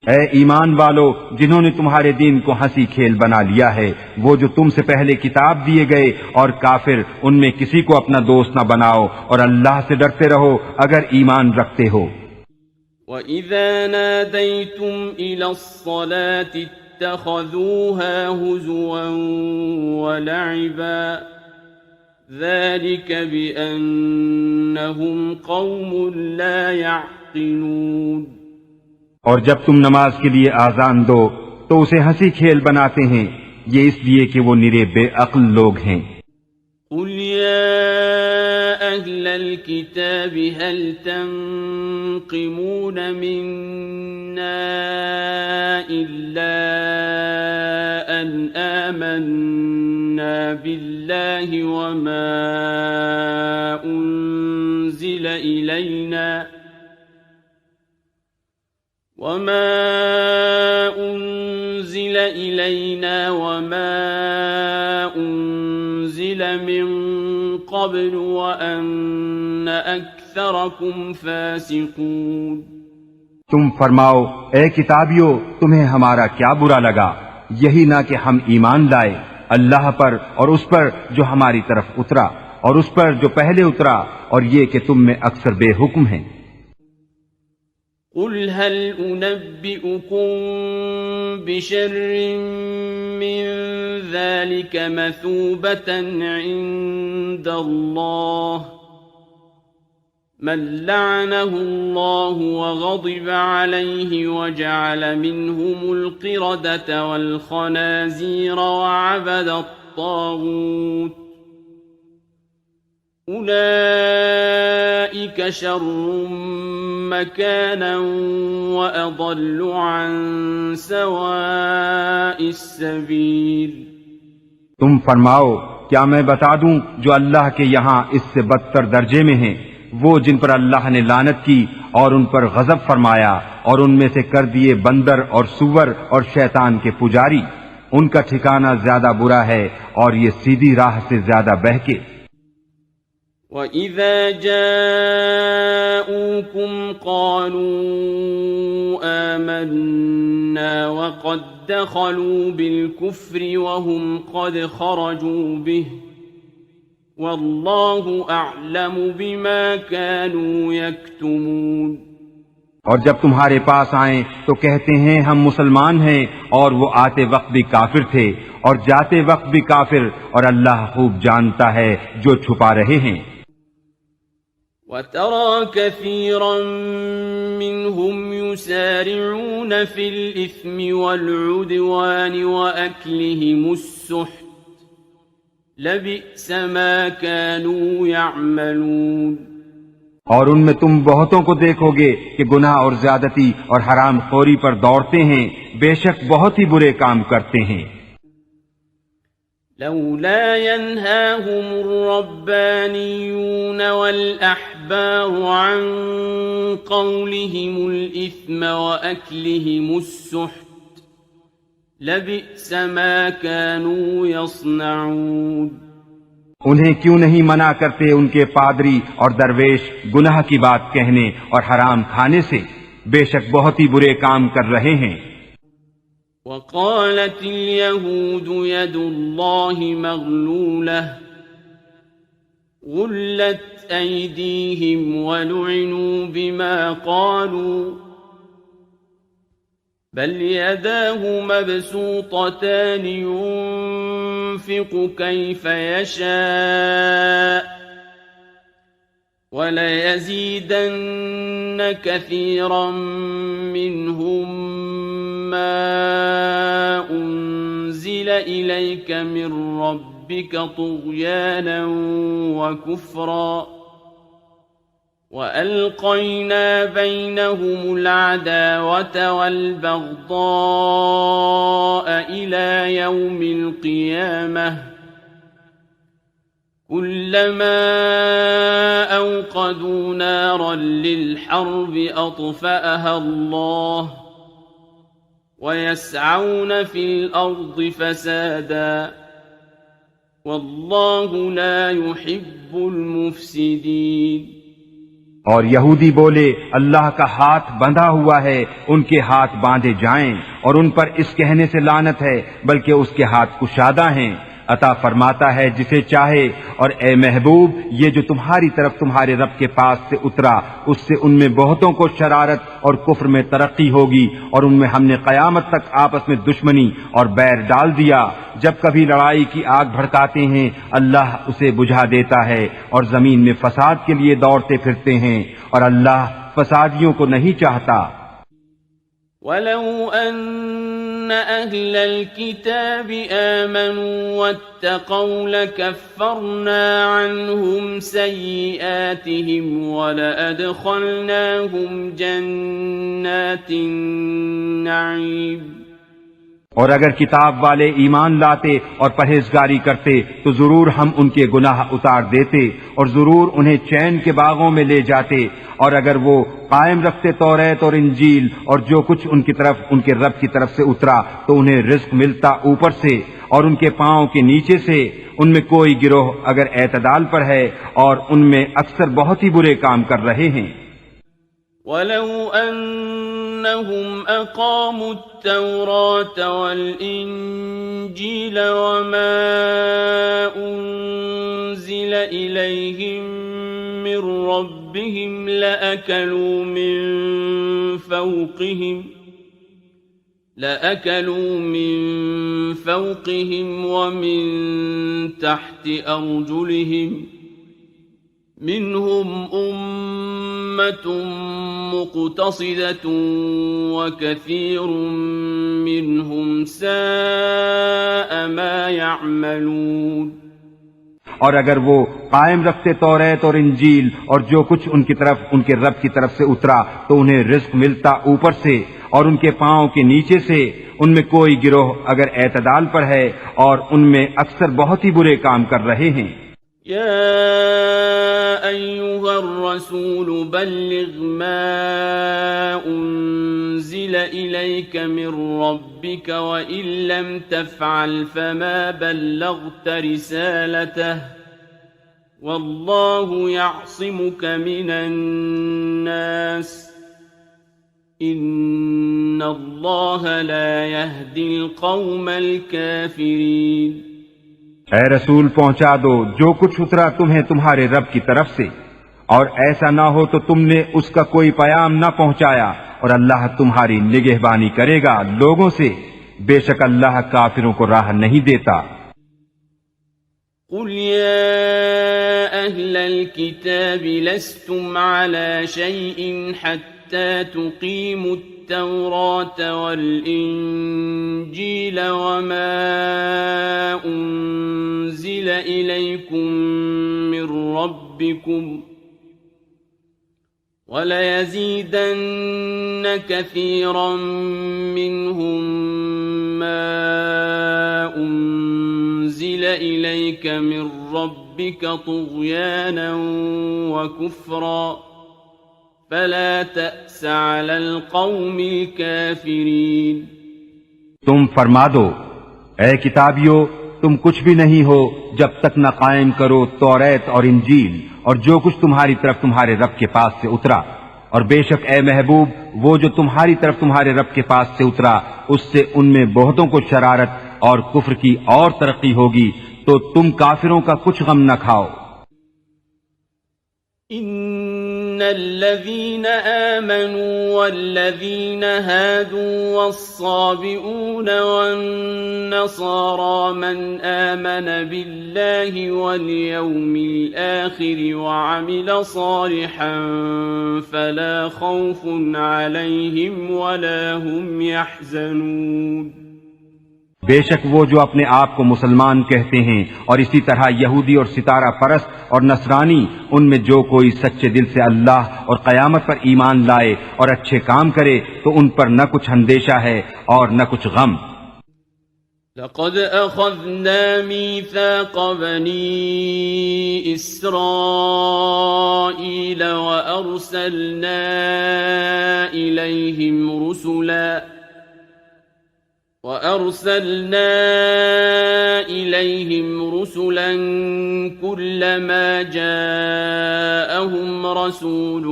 اے ایمان والو، جنہوں نے تمہارے دین کو ہنسی کھیل بنا لیا ہے، وہ جو تم سے پہلے کتاب دیے گئے، اور کافر ان میں کسی کو اپنا دوست نہ بناؤ، اور اللہ سے ڈرتے رہو اگر ایمان رکھتے ہو۔ وَإِذَا نَادَيْتُمْ إِلَى الصَّلَاةِ اتَّخَذُوهَا هُزُوًا وَلَعِبًا ذَلِكَ بِأَنَّهُمْ قَوْمٌ لَا يَعْقِلُونَ۔ اور جب تم نماز کے لیے آذان دو تو اسے ہنسی کھیل بناتے ہیں، یہ اس لیے کہ وہ نرے بے عقل لوگ ہیں۔ قُلْ يَا أَهْلَ الْكِتَابِ هَلْ تَنقِمُونَ مِنَّا إِلَّا أَنْ آمَنَّا بِاللَّهِ وَمَا أُنزِلَ إِلَيْنَا وَمَا أُنزِلَ مِن قَبْلُ وَأَنَّ أَكْثَرَكُمْ فَاسِقُونَ۔ تم فرماؤ، اے کتابیو، تمہیں ہمارا کیا برا لگا، یہی نہ کہ ہم ایمان لائے اللہ پر اور اس پر جو ہماری طرف اترا اور اس پر جو پہلے اترا، اور یہ کہ تم میں اکثر بے حکم ہیں۔ قل هل أنبئكم بشر من ذلك مثوبة عند الله من لعنه الله وغضب عليه وجعل منهم القردة والخنازير وعبد الطاغوت أولئك شر مكانا وأضل عن سواء السبيل. تم فرماؤ کیا میں بتا دوں جو اللہ کے یہاں اس سے بدتر درجے میں ہیں، وہ جن پر اللہ نے لعنت کی اور ان پر غضب فرمایا اور ان میں سے کر دیے بندر اور سور اور شیطان کے پجاری، ان کا ٹھکانہ زیادہ برا ہے اور یہ سیدھی راہ سے زیادہ بہکے. وَإِذَا جَاءُوكُمْ قَالُوا آمَنَّا وَقَدْ دَخَلُوا بِالْكُفْرِ وَهُمْ قَدْ خَرَجُوا بِهِ وَاللَّهُ أَعْلَمُ بِمَا كَانُوا يَكْتُمُونَ. اور جب تمہارے پاس آئیں تو کہتے ہیں ہم مسلمان ہیں، اور وہ آتے وقت بھی کافر تھے اور جاتے وقت بھی کافر، اور اللہ خوب جانتا ہے جو چھپا رہے ہیں. وَتَرَى كَثِيرًا مِّنْهُمْ يُسَارِعُونَ فِي الْإِثْمِ وَالْعُدْوَانِ وَأَكْلِهِمُ السُّحْتَ لَبِئْسَ مَا كَانُوا يَعْمَلُونَ. اور ان میں تم بہتوں کو دیکھو گے کہ گناہ اور زیادتی اور حرام خوری پر دوڑتے ہیں، بے شک بہت ہی برے کام کرتے ہیں. لولا ينهاهم الربانيون والأحبار عن قولهم الإثم وأكلهم السحت لبئس ما كانوا يصنعون. انہیں کیوں نہیں منع کرتے ان کے پادری اور درویش گناہ کی بات کہنے اور حرام کھانے سے، بے شک بہت ہی برے کام کر رہے ہیں. وقالت اليهود يد الله مغلولة غلت أيديهم ولعنوا بما قالوا بل يداه مبسوطتان ينفق كيف يشاء وليزيدن كثيرا منهم ما أنزل إليك من ربك طغيانا وكفرا وألقينا بينهم العداوة والبغضاء إلى يوم القيامة كلما أوقدوا نارا للحرب أطفأها الله ويسعون في الأرض فسادا والله لا يحب المفسدين. اور یہودی بولے اللہ کا ہاتھ بندھا ہوا ہے، ان کے ہاتھ باندھے جائیں، اور ان پر اس کہنے سے لعنت ہے بلکہ اس کے ہاتھ کشادہ ہیں، عطا فرماتا ہے جسے چاہے. اور اے محبوب، یہ جو تمہاری طرف تمہارے رب کے پاس سے اترا اس سے ان میں بہتوں کو شرارت اور کفر میں ترقی ہوگی، اور ان میں ہم نے قیامت تک آپس میں دشمنی اور بیر ڈال دیا. جب کبھی لڑائی کی آگ بھڑکاتے ہیں اللہ اسے بجھا دیتا ہے، اور زمین میں فساد کے لیے دوڑتے پھرتے ہیں، اور اللہ فسادیوں کو نہیں چاہتا. وَلَوْ أَنَّ أَهْلَ الْكِتَابِ آمَنُوا وَاتَّقَوْا لَكَفَّرْنَا عَنْهُمْ سَيِّئَاتِهِمْ وَلَأَدْخَلْنَاهُمْ جَنَّاتِ النَّعِيمِ. اور اگر کتاب والے ایمان لاتے اور پرہیزگاری کرتے تو ضرور ہم ان کے گناہ اتار دیتے اور ضرور انہیں چین کے باغوں میں لے جاتے. اور اگر وہ قائم رکھتے توریت اور انجیل اور جو کچھ ان کی طرف ان کے رب کی طرف سے اترا تو انہیں رزق ملتا اوپر سے اور ان کے پاؤں کے نیچے سے. ان میں کوئی گروہ اگر اعتدال پر ہے اور ان میں اکثر بہت ہی برے کام کر رہے ہیں. وَلَوْ أَنَّهُمْ أَقَامُوا التَّوْرَاةَ وَالْإِنجِيلَ وَمَا أُنزِلَ إِلَيْهِم مِّن رَّبِّهِمْ لَأَكَلُوا مِن فَوْقِهِمْ وَمِن تَحْتِ أَرْجُلِهِمْ منهم أمة مقتصدة وكثير منهم ساء ما يعملون. اور اگر وہ قائم رکھتے توریت اور انجیل اور جو کچھ ان کی طرف ان کے رب کی طرف سے اترا تو انہیں رزق ملتا اوپر سے اور ان کے پاؤں کے نیچے سے. ان میں کوئی گروہ اگر اعتدال پر ہے اور ان میں اکثر بہت ہی برے کام کر رہے ہیں. يا أيها الرسول بلغ ما أنزل إليك من ربك وإن لم تفعل فما بلغت رسالته والله يعصمك من الناس إن الله لا يهدي القوم الكافرين. اے رسول پہنچا دو جو کچھ اترا تمہیں تمہارے رب کی طرف سے، اور ایسا نہ ہو تو تم نے اس کا کوئی پیام نہ پہنچایا، اور اللہ تمہاری نگہبانی کرے گا لوگوں سے، بے شک اللہ کافروں کو راہ نہیں دیتا. قل يا أهل الكتاب لستم على شيء حتى تقيموا التوراة والإنجيل وما أنزل إليكم من ربكم وليزيدن كثيرا منهم ما أنزل إليك من ربك طغيانا وكفرا فلا تأس على القوم الكافرين. تم فرما دو اے کتابیو تم کچھ بھی نہیں ہو جب تک نہ قائم کرو توریت اور انجیل اور جو کچھ تمہاری طرف تمہارے رب کے پاس سے اترا، اور بے شک اے محبوب وہ جو تمہاری طرف تمہارے رب کے پاس سے اترا اس سے ان میں بہتوں کو شرارت اور کفر کی اور ترقی ہوگی، تو تم کافروں کا کچھ غم نہ کھاؤ. إن الذين آمنوا والذين هادوا والصابئون والنصارى من آمن بالله واليوم الآخر وعمل صالحا فلا خوف عليهم ولا هم يحزنون. بے شک وہ جو اپنے آپ کو مسلمان کہتے ہیں اور اسی طرح یہودی اور ستارہ پرست اور نصرانی، ان میں جو کوئی سچے دل سے اللہ اور قیامت پر ایمان لائے اور اچھے کام کرے تو ان پر نہ کچھ اندیشہ ہے اور نہ کچھ غم. لقد أخذنا ميثاق بني إسرائيل وأرسلنا إليهم رسلا كلما جاءهم رسول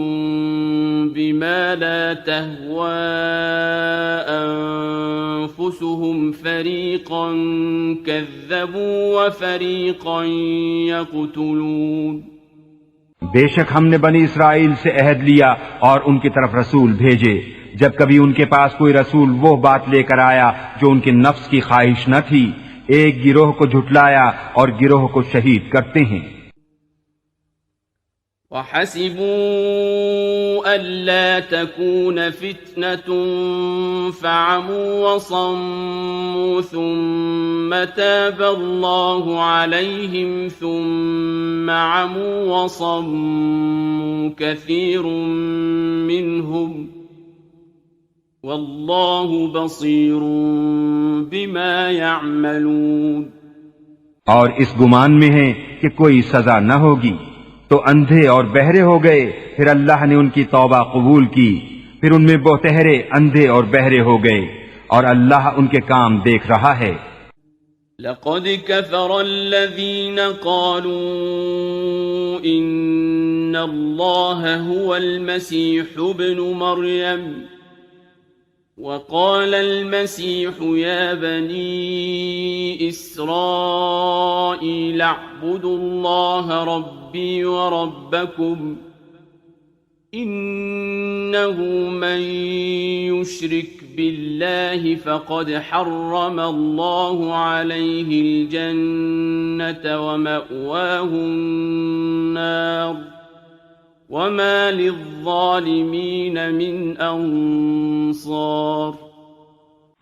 بما لا تهوى أنفسهم فريقا كذبوا وفريقا يقتلون. بے شک ہم نے بنی اسرائیل سے عہد لیا اور ان کی طرف رسول بھیجے، جب کبھی ان کے پاس کوئی رسول وہ بات لے کر آیا جو ان کے نفس کی خواہش نہ تھی، ایک گروہ کو جھٹلایا اور گروہ کو شہید کرتے ہیں. وَحَسِبُوا أَلَّا تَكُونَ فِتْنَةٌ فَعَمُوا وَصَمُّوا ثُمَّ تَابَ اللَّهُ عَلَيْهِمْ ثُمَّ عَمُوا وَصَمُّوا كَثِيرٌ مِّنْهُمْ وَاللَّهُ بَصِيرٌ بِمَا يَعْمَلُونَ. اور اس گمان میں ہے کہ کوئی سزا نہ ہوگی تو اندھے اور بہرے ہو گئے، پھر اللہ نے ان کی توبہ قبول کی، پھر ان میں بہتہرے اندھے اور بہرے ہو گئے، اور اللہ ان کے کام دیکھ رہا ہے. لقد كفر الذين قالوا إن الله هو المسيح ابن مريم وقال المسيح يا بني إسرائيل اعبدوا الله ربي وربكم إنه من يشرك بالله فقد حرم الله عليه الجنة ومأواه النار وما للظالمین من انصار۔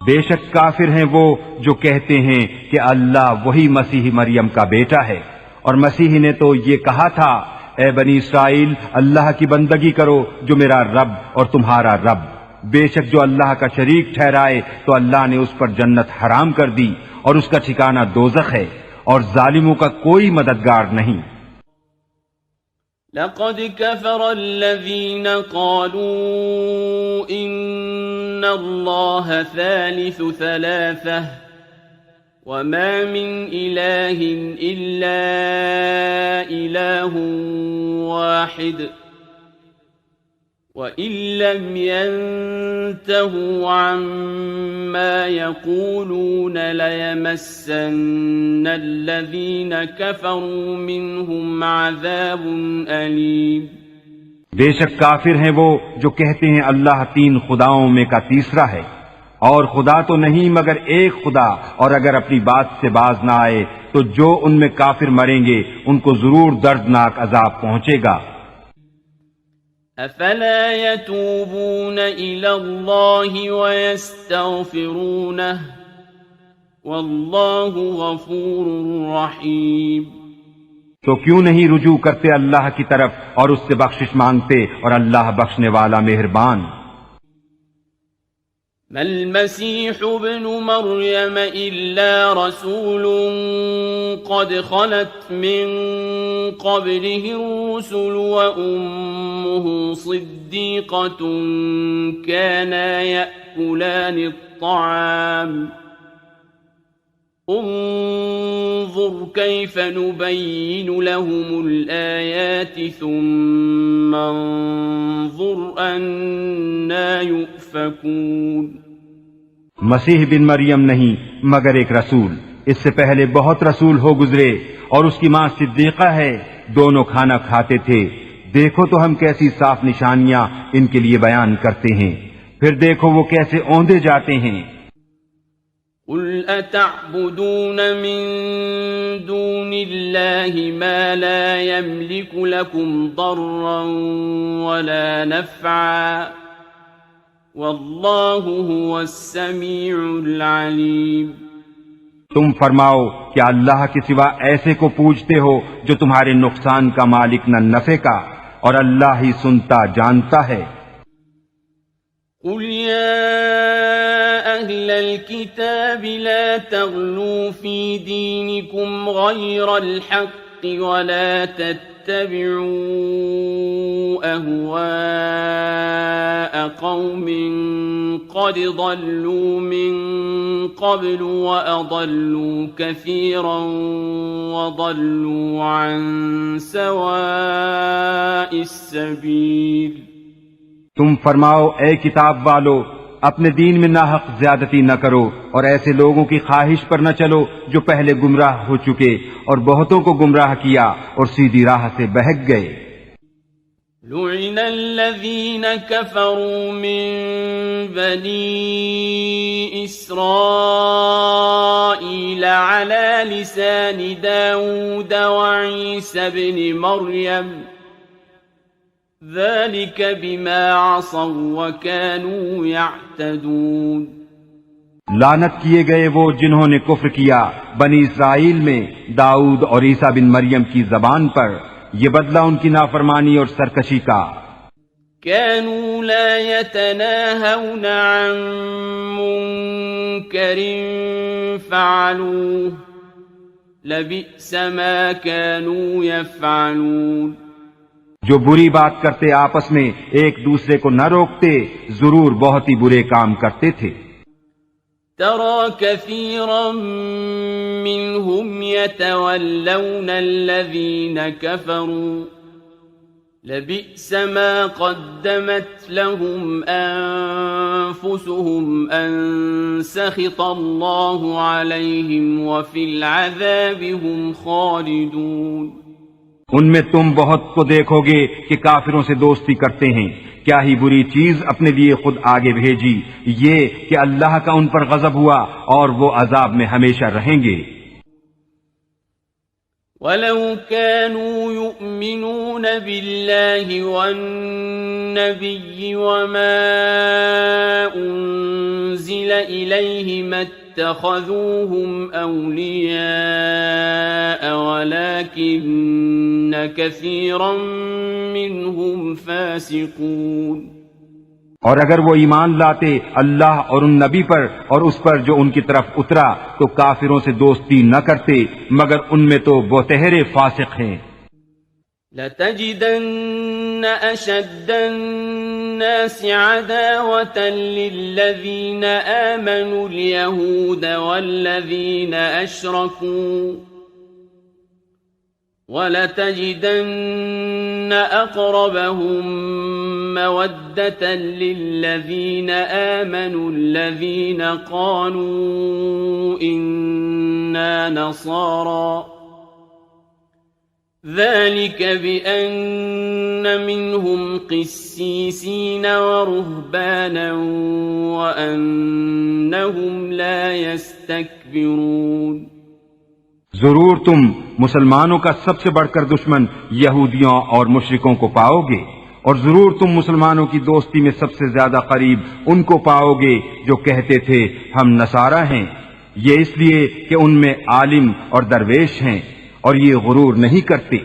بے شک کافر ہیں وہ جو کہتے ہیں کہ اللہ وہی مسیح مریم کا بیٹا ہے، اور مسیح نے تو یہ کہا تھا، اے بنی اسرائیل اللہ کی بندگی کرو جو میرا رب اور تمہارا رب، بے شک جو اللہ کا شریک ٹھہرائے تو اللہ نے اس پر جنت حرام کر دی اور اس کا ٹھکانہ دوزخ ہے، اور ظالموں کا کوئی مددگار نہیں۔ لقد كفر الذين قالوا إن الله ثالث ثلاثة وما من إله إلا إله واحد وإن لم ينتهوا عما يقولون ليمسن الذين كفروا منهم عذاب أليم۔ بے شک کافر ہیں وہ جو کہتے ہیں اللہ تین خداؤں میں کا تیسرا ہے، اور خدا تو نہیں مگر ایک خدا، اور اگر اپنی بات سے باز نہ آئے تو جو ان میں کافر مریں گے ان کو ضرور دردناک عذاب پہنچے گا۔ افلا يتوبون الى الله ويستغفرونه والله غفور رحيم۔ تو کیوں نہیں رجوع کرتے اللہ کی طرف اور اس سے بخشش مانگتے، اور اللہ بخشنے والا مہربان۔ ما المسيح ابن مريم إلا رسول قد خلت من قبله الرسل وأمه صديقة كانا يأكلان الطعام انظر كيف نبين لهم الآيات ثم انظر أنا يؤفكون۔ مسیح بن مریم نہیں مگر ایک رسول، اس سے پہلے بہت رسول ہو گزرے، اور اس کی ماں صدیقہ ہے، دونوں کھانا کھاتے تھے، دیکھو تو ہم کیسی صاف نشانیاں ان کے لیے بیان کرتے ہیں، پھر دیکھو وہ کیسے اوندے جاتے ہیں۔ قل اتعبدون من دون الله ما لا يملك لكم ضرا ولا نفعا والله هو السميع العليم۔ تم فرماؤ کہ اللہ کے سوا ایسے کو پوجتے ہو جو تمہارے نقصان کا مالک نہ نفع کا، اور اللہ ہی سنتا جانتا ہے۔ قل يا أهل الكتاب لا تغلوا في دينكم غير الحق ولا تتبعوا أهواء قوم قد ضلوا من قبل وأضلوا كثيرا وضلوا عن سواء السبيل۔ تم فرماؤ اے کتاب والو، اپنے دین میں ناحق زیادتی نہ کرو، اور ایسے لوگوں کی خواہش پر نہ چلو جو پہلے گمراہ ہو چکے اور بہتوں کو گمراہ کیا اور سیدھی راہ سے بہک گئے۔ لعن الذين كفروا من بني إسرائيل على لسان داود وعيسى بن مريم ذلك بما عصوا وكانوا يعتدون۔ لعنت کیے گئے وہ جنہوں نے کفر کیا بنی اسرائیل میں داؤد اور عیسیٰ بن مریم کی زبان پر، یہ بدلہ ان کی نافرمانی اور سرکشی کا۔ كانوا لا يتناهون عن منكر فعلوه لبئس ما كانوا يفعلون۔ جو بری بات کرتے آپس میں ایک دوسرے کو نہ روکتے، ضرور بہت ہی برے کام کرتے تھے۔ ترى كثيرا منهم يتولون الذين كفروا لبئس ما قدمت لهم أنفسهم أن سخط الله عليهم وفي العذاب هم خالدون۔ ان میں تم بہت کو دیکھو گے کہ کافروں سے دوستی کرتے ہیں، کیا ہی بری چیز اپنے لیے خود آگے بھیجی، یہ کہ اللہ کا ان پر غضب ہوا اور وہ عذاب میں ہمیشہ رہیں گے۔ وَلَوْ كَانُوا يُؤْمِنُونَ بِاللَّهِ وَالنَّبِيِّ وَمَا أُنزِلَ إِلَيْهِ مَا اتَّخَذُوهُمْ أَوْلِيَاءَ وَلَكِنَّ كَثِيرًا مِّنْهُمْ فَاسِقُونَ۔ اور اگر وہ ایمان لاتے اللہ اور ان نبی پر اور اس پر جو ان کی طرف اترا تو کافروں سے دوستی نہ کرتے مگر ان میں تو بہتہرے فاسق ہیں۔ لَتَجِدَنَّ أَشَدَّ النَّاسِ عَدَاوَةً لِلَّذِينَ آمَنُوا الْيَهُودَ وَالَّذِينَ أَشْرَكُوا وَلَتَجِدَنَّ أَقْرَبَهُم مَّوَدَّةً لِّلَّذِينَ آمَنُوا الَّذِينَ قَالُوا إِنَّا نَصَارَىٰ ذَلِكَ بِأَنَّ مِنْهُمْ قِسِّيسِينَ وَرُهْبَانًا وَأَنَّهُمْ لَا يَسْتَكْبِرُونَ۔ ضرور تم مسلمانوں کا سب سے بڑھ کر دشمن یہودیوں اور مشرکوں کو پاؤ گے، اور ضرور تم مسلمانوں کی دوستی میں سب سے زیادہ قریب ان کو پاؤ گے جو کہتے تھے ہم نصارہ ہیں، یہ اس لیے کہ ان میں عالم اور درویش ہیں اور یہ غرور نہیں کرتے۔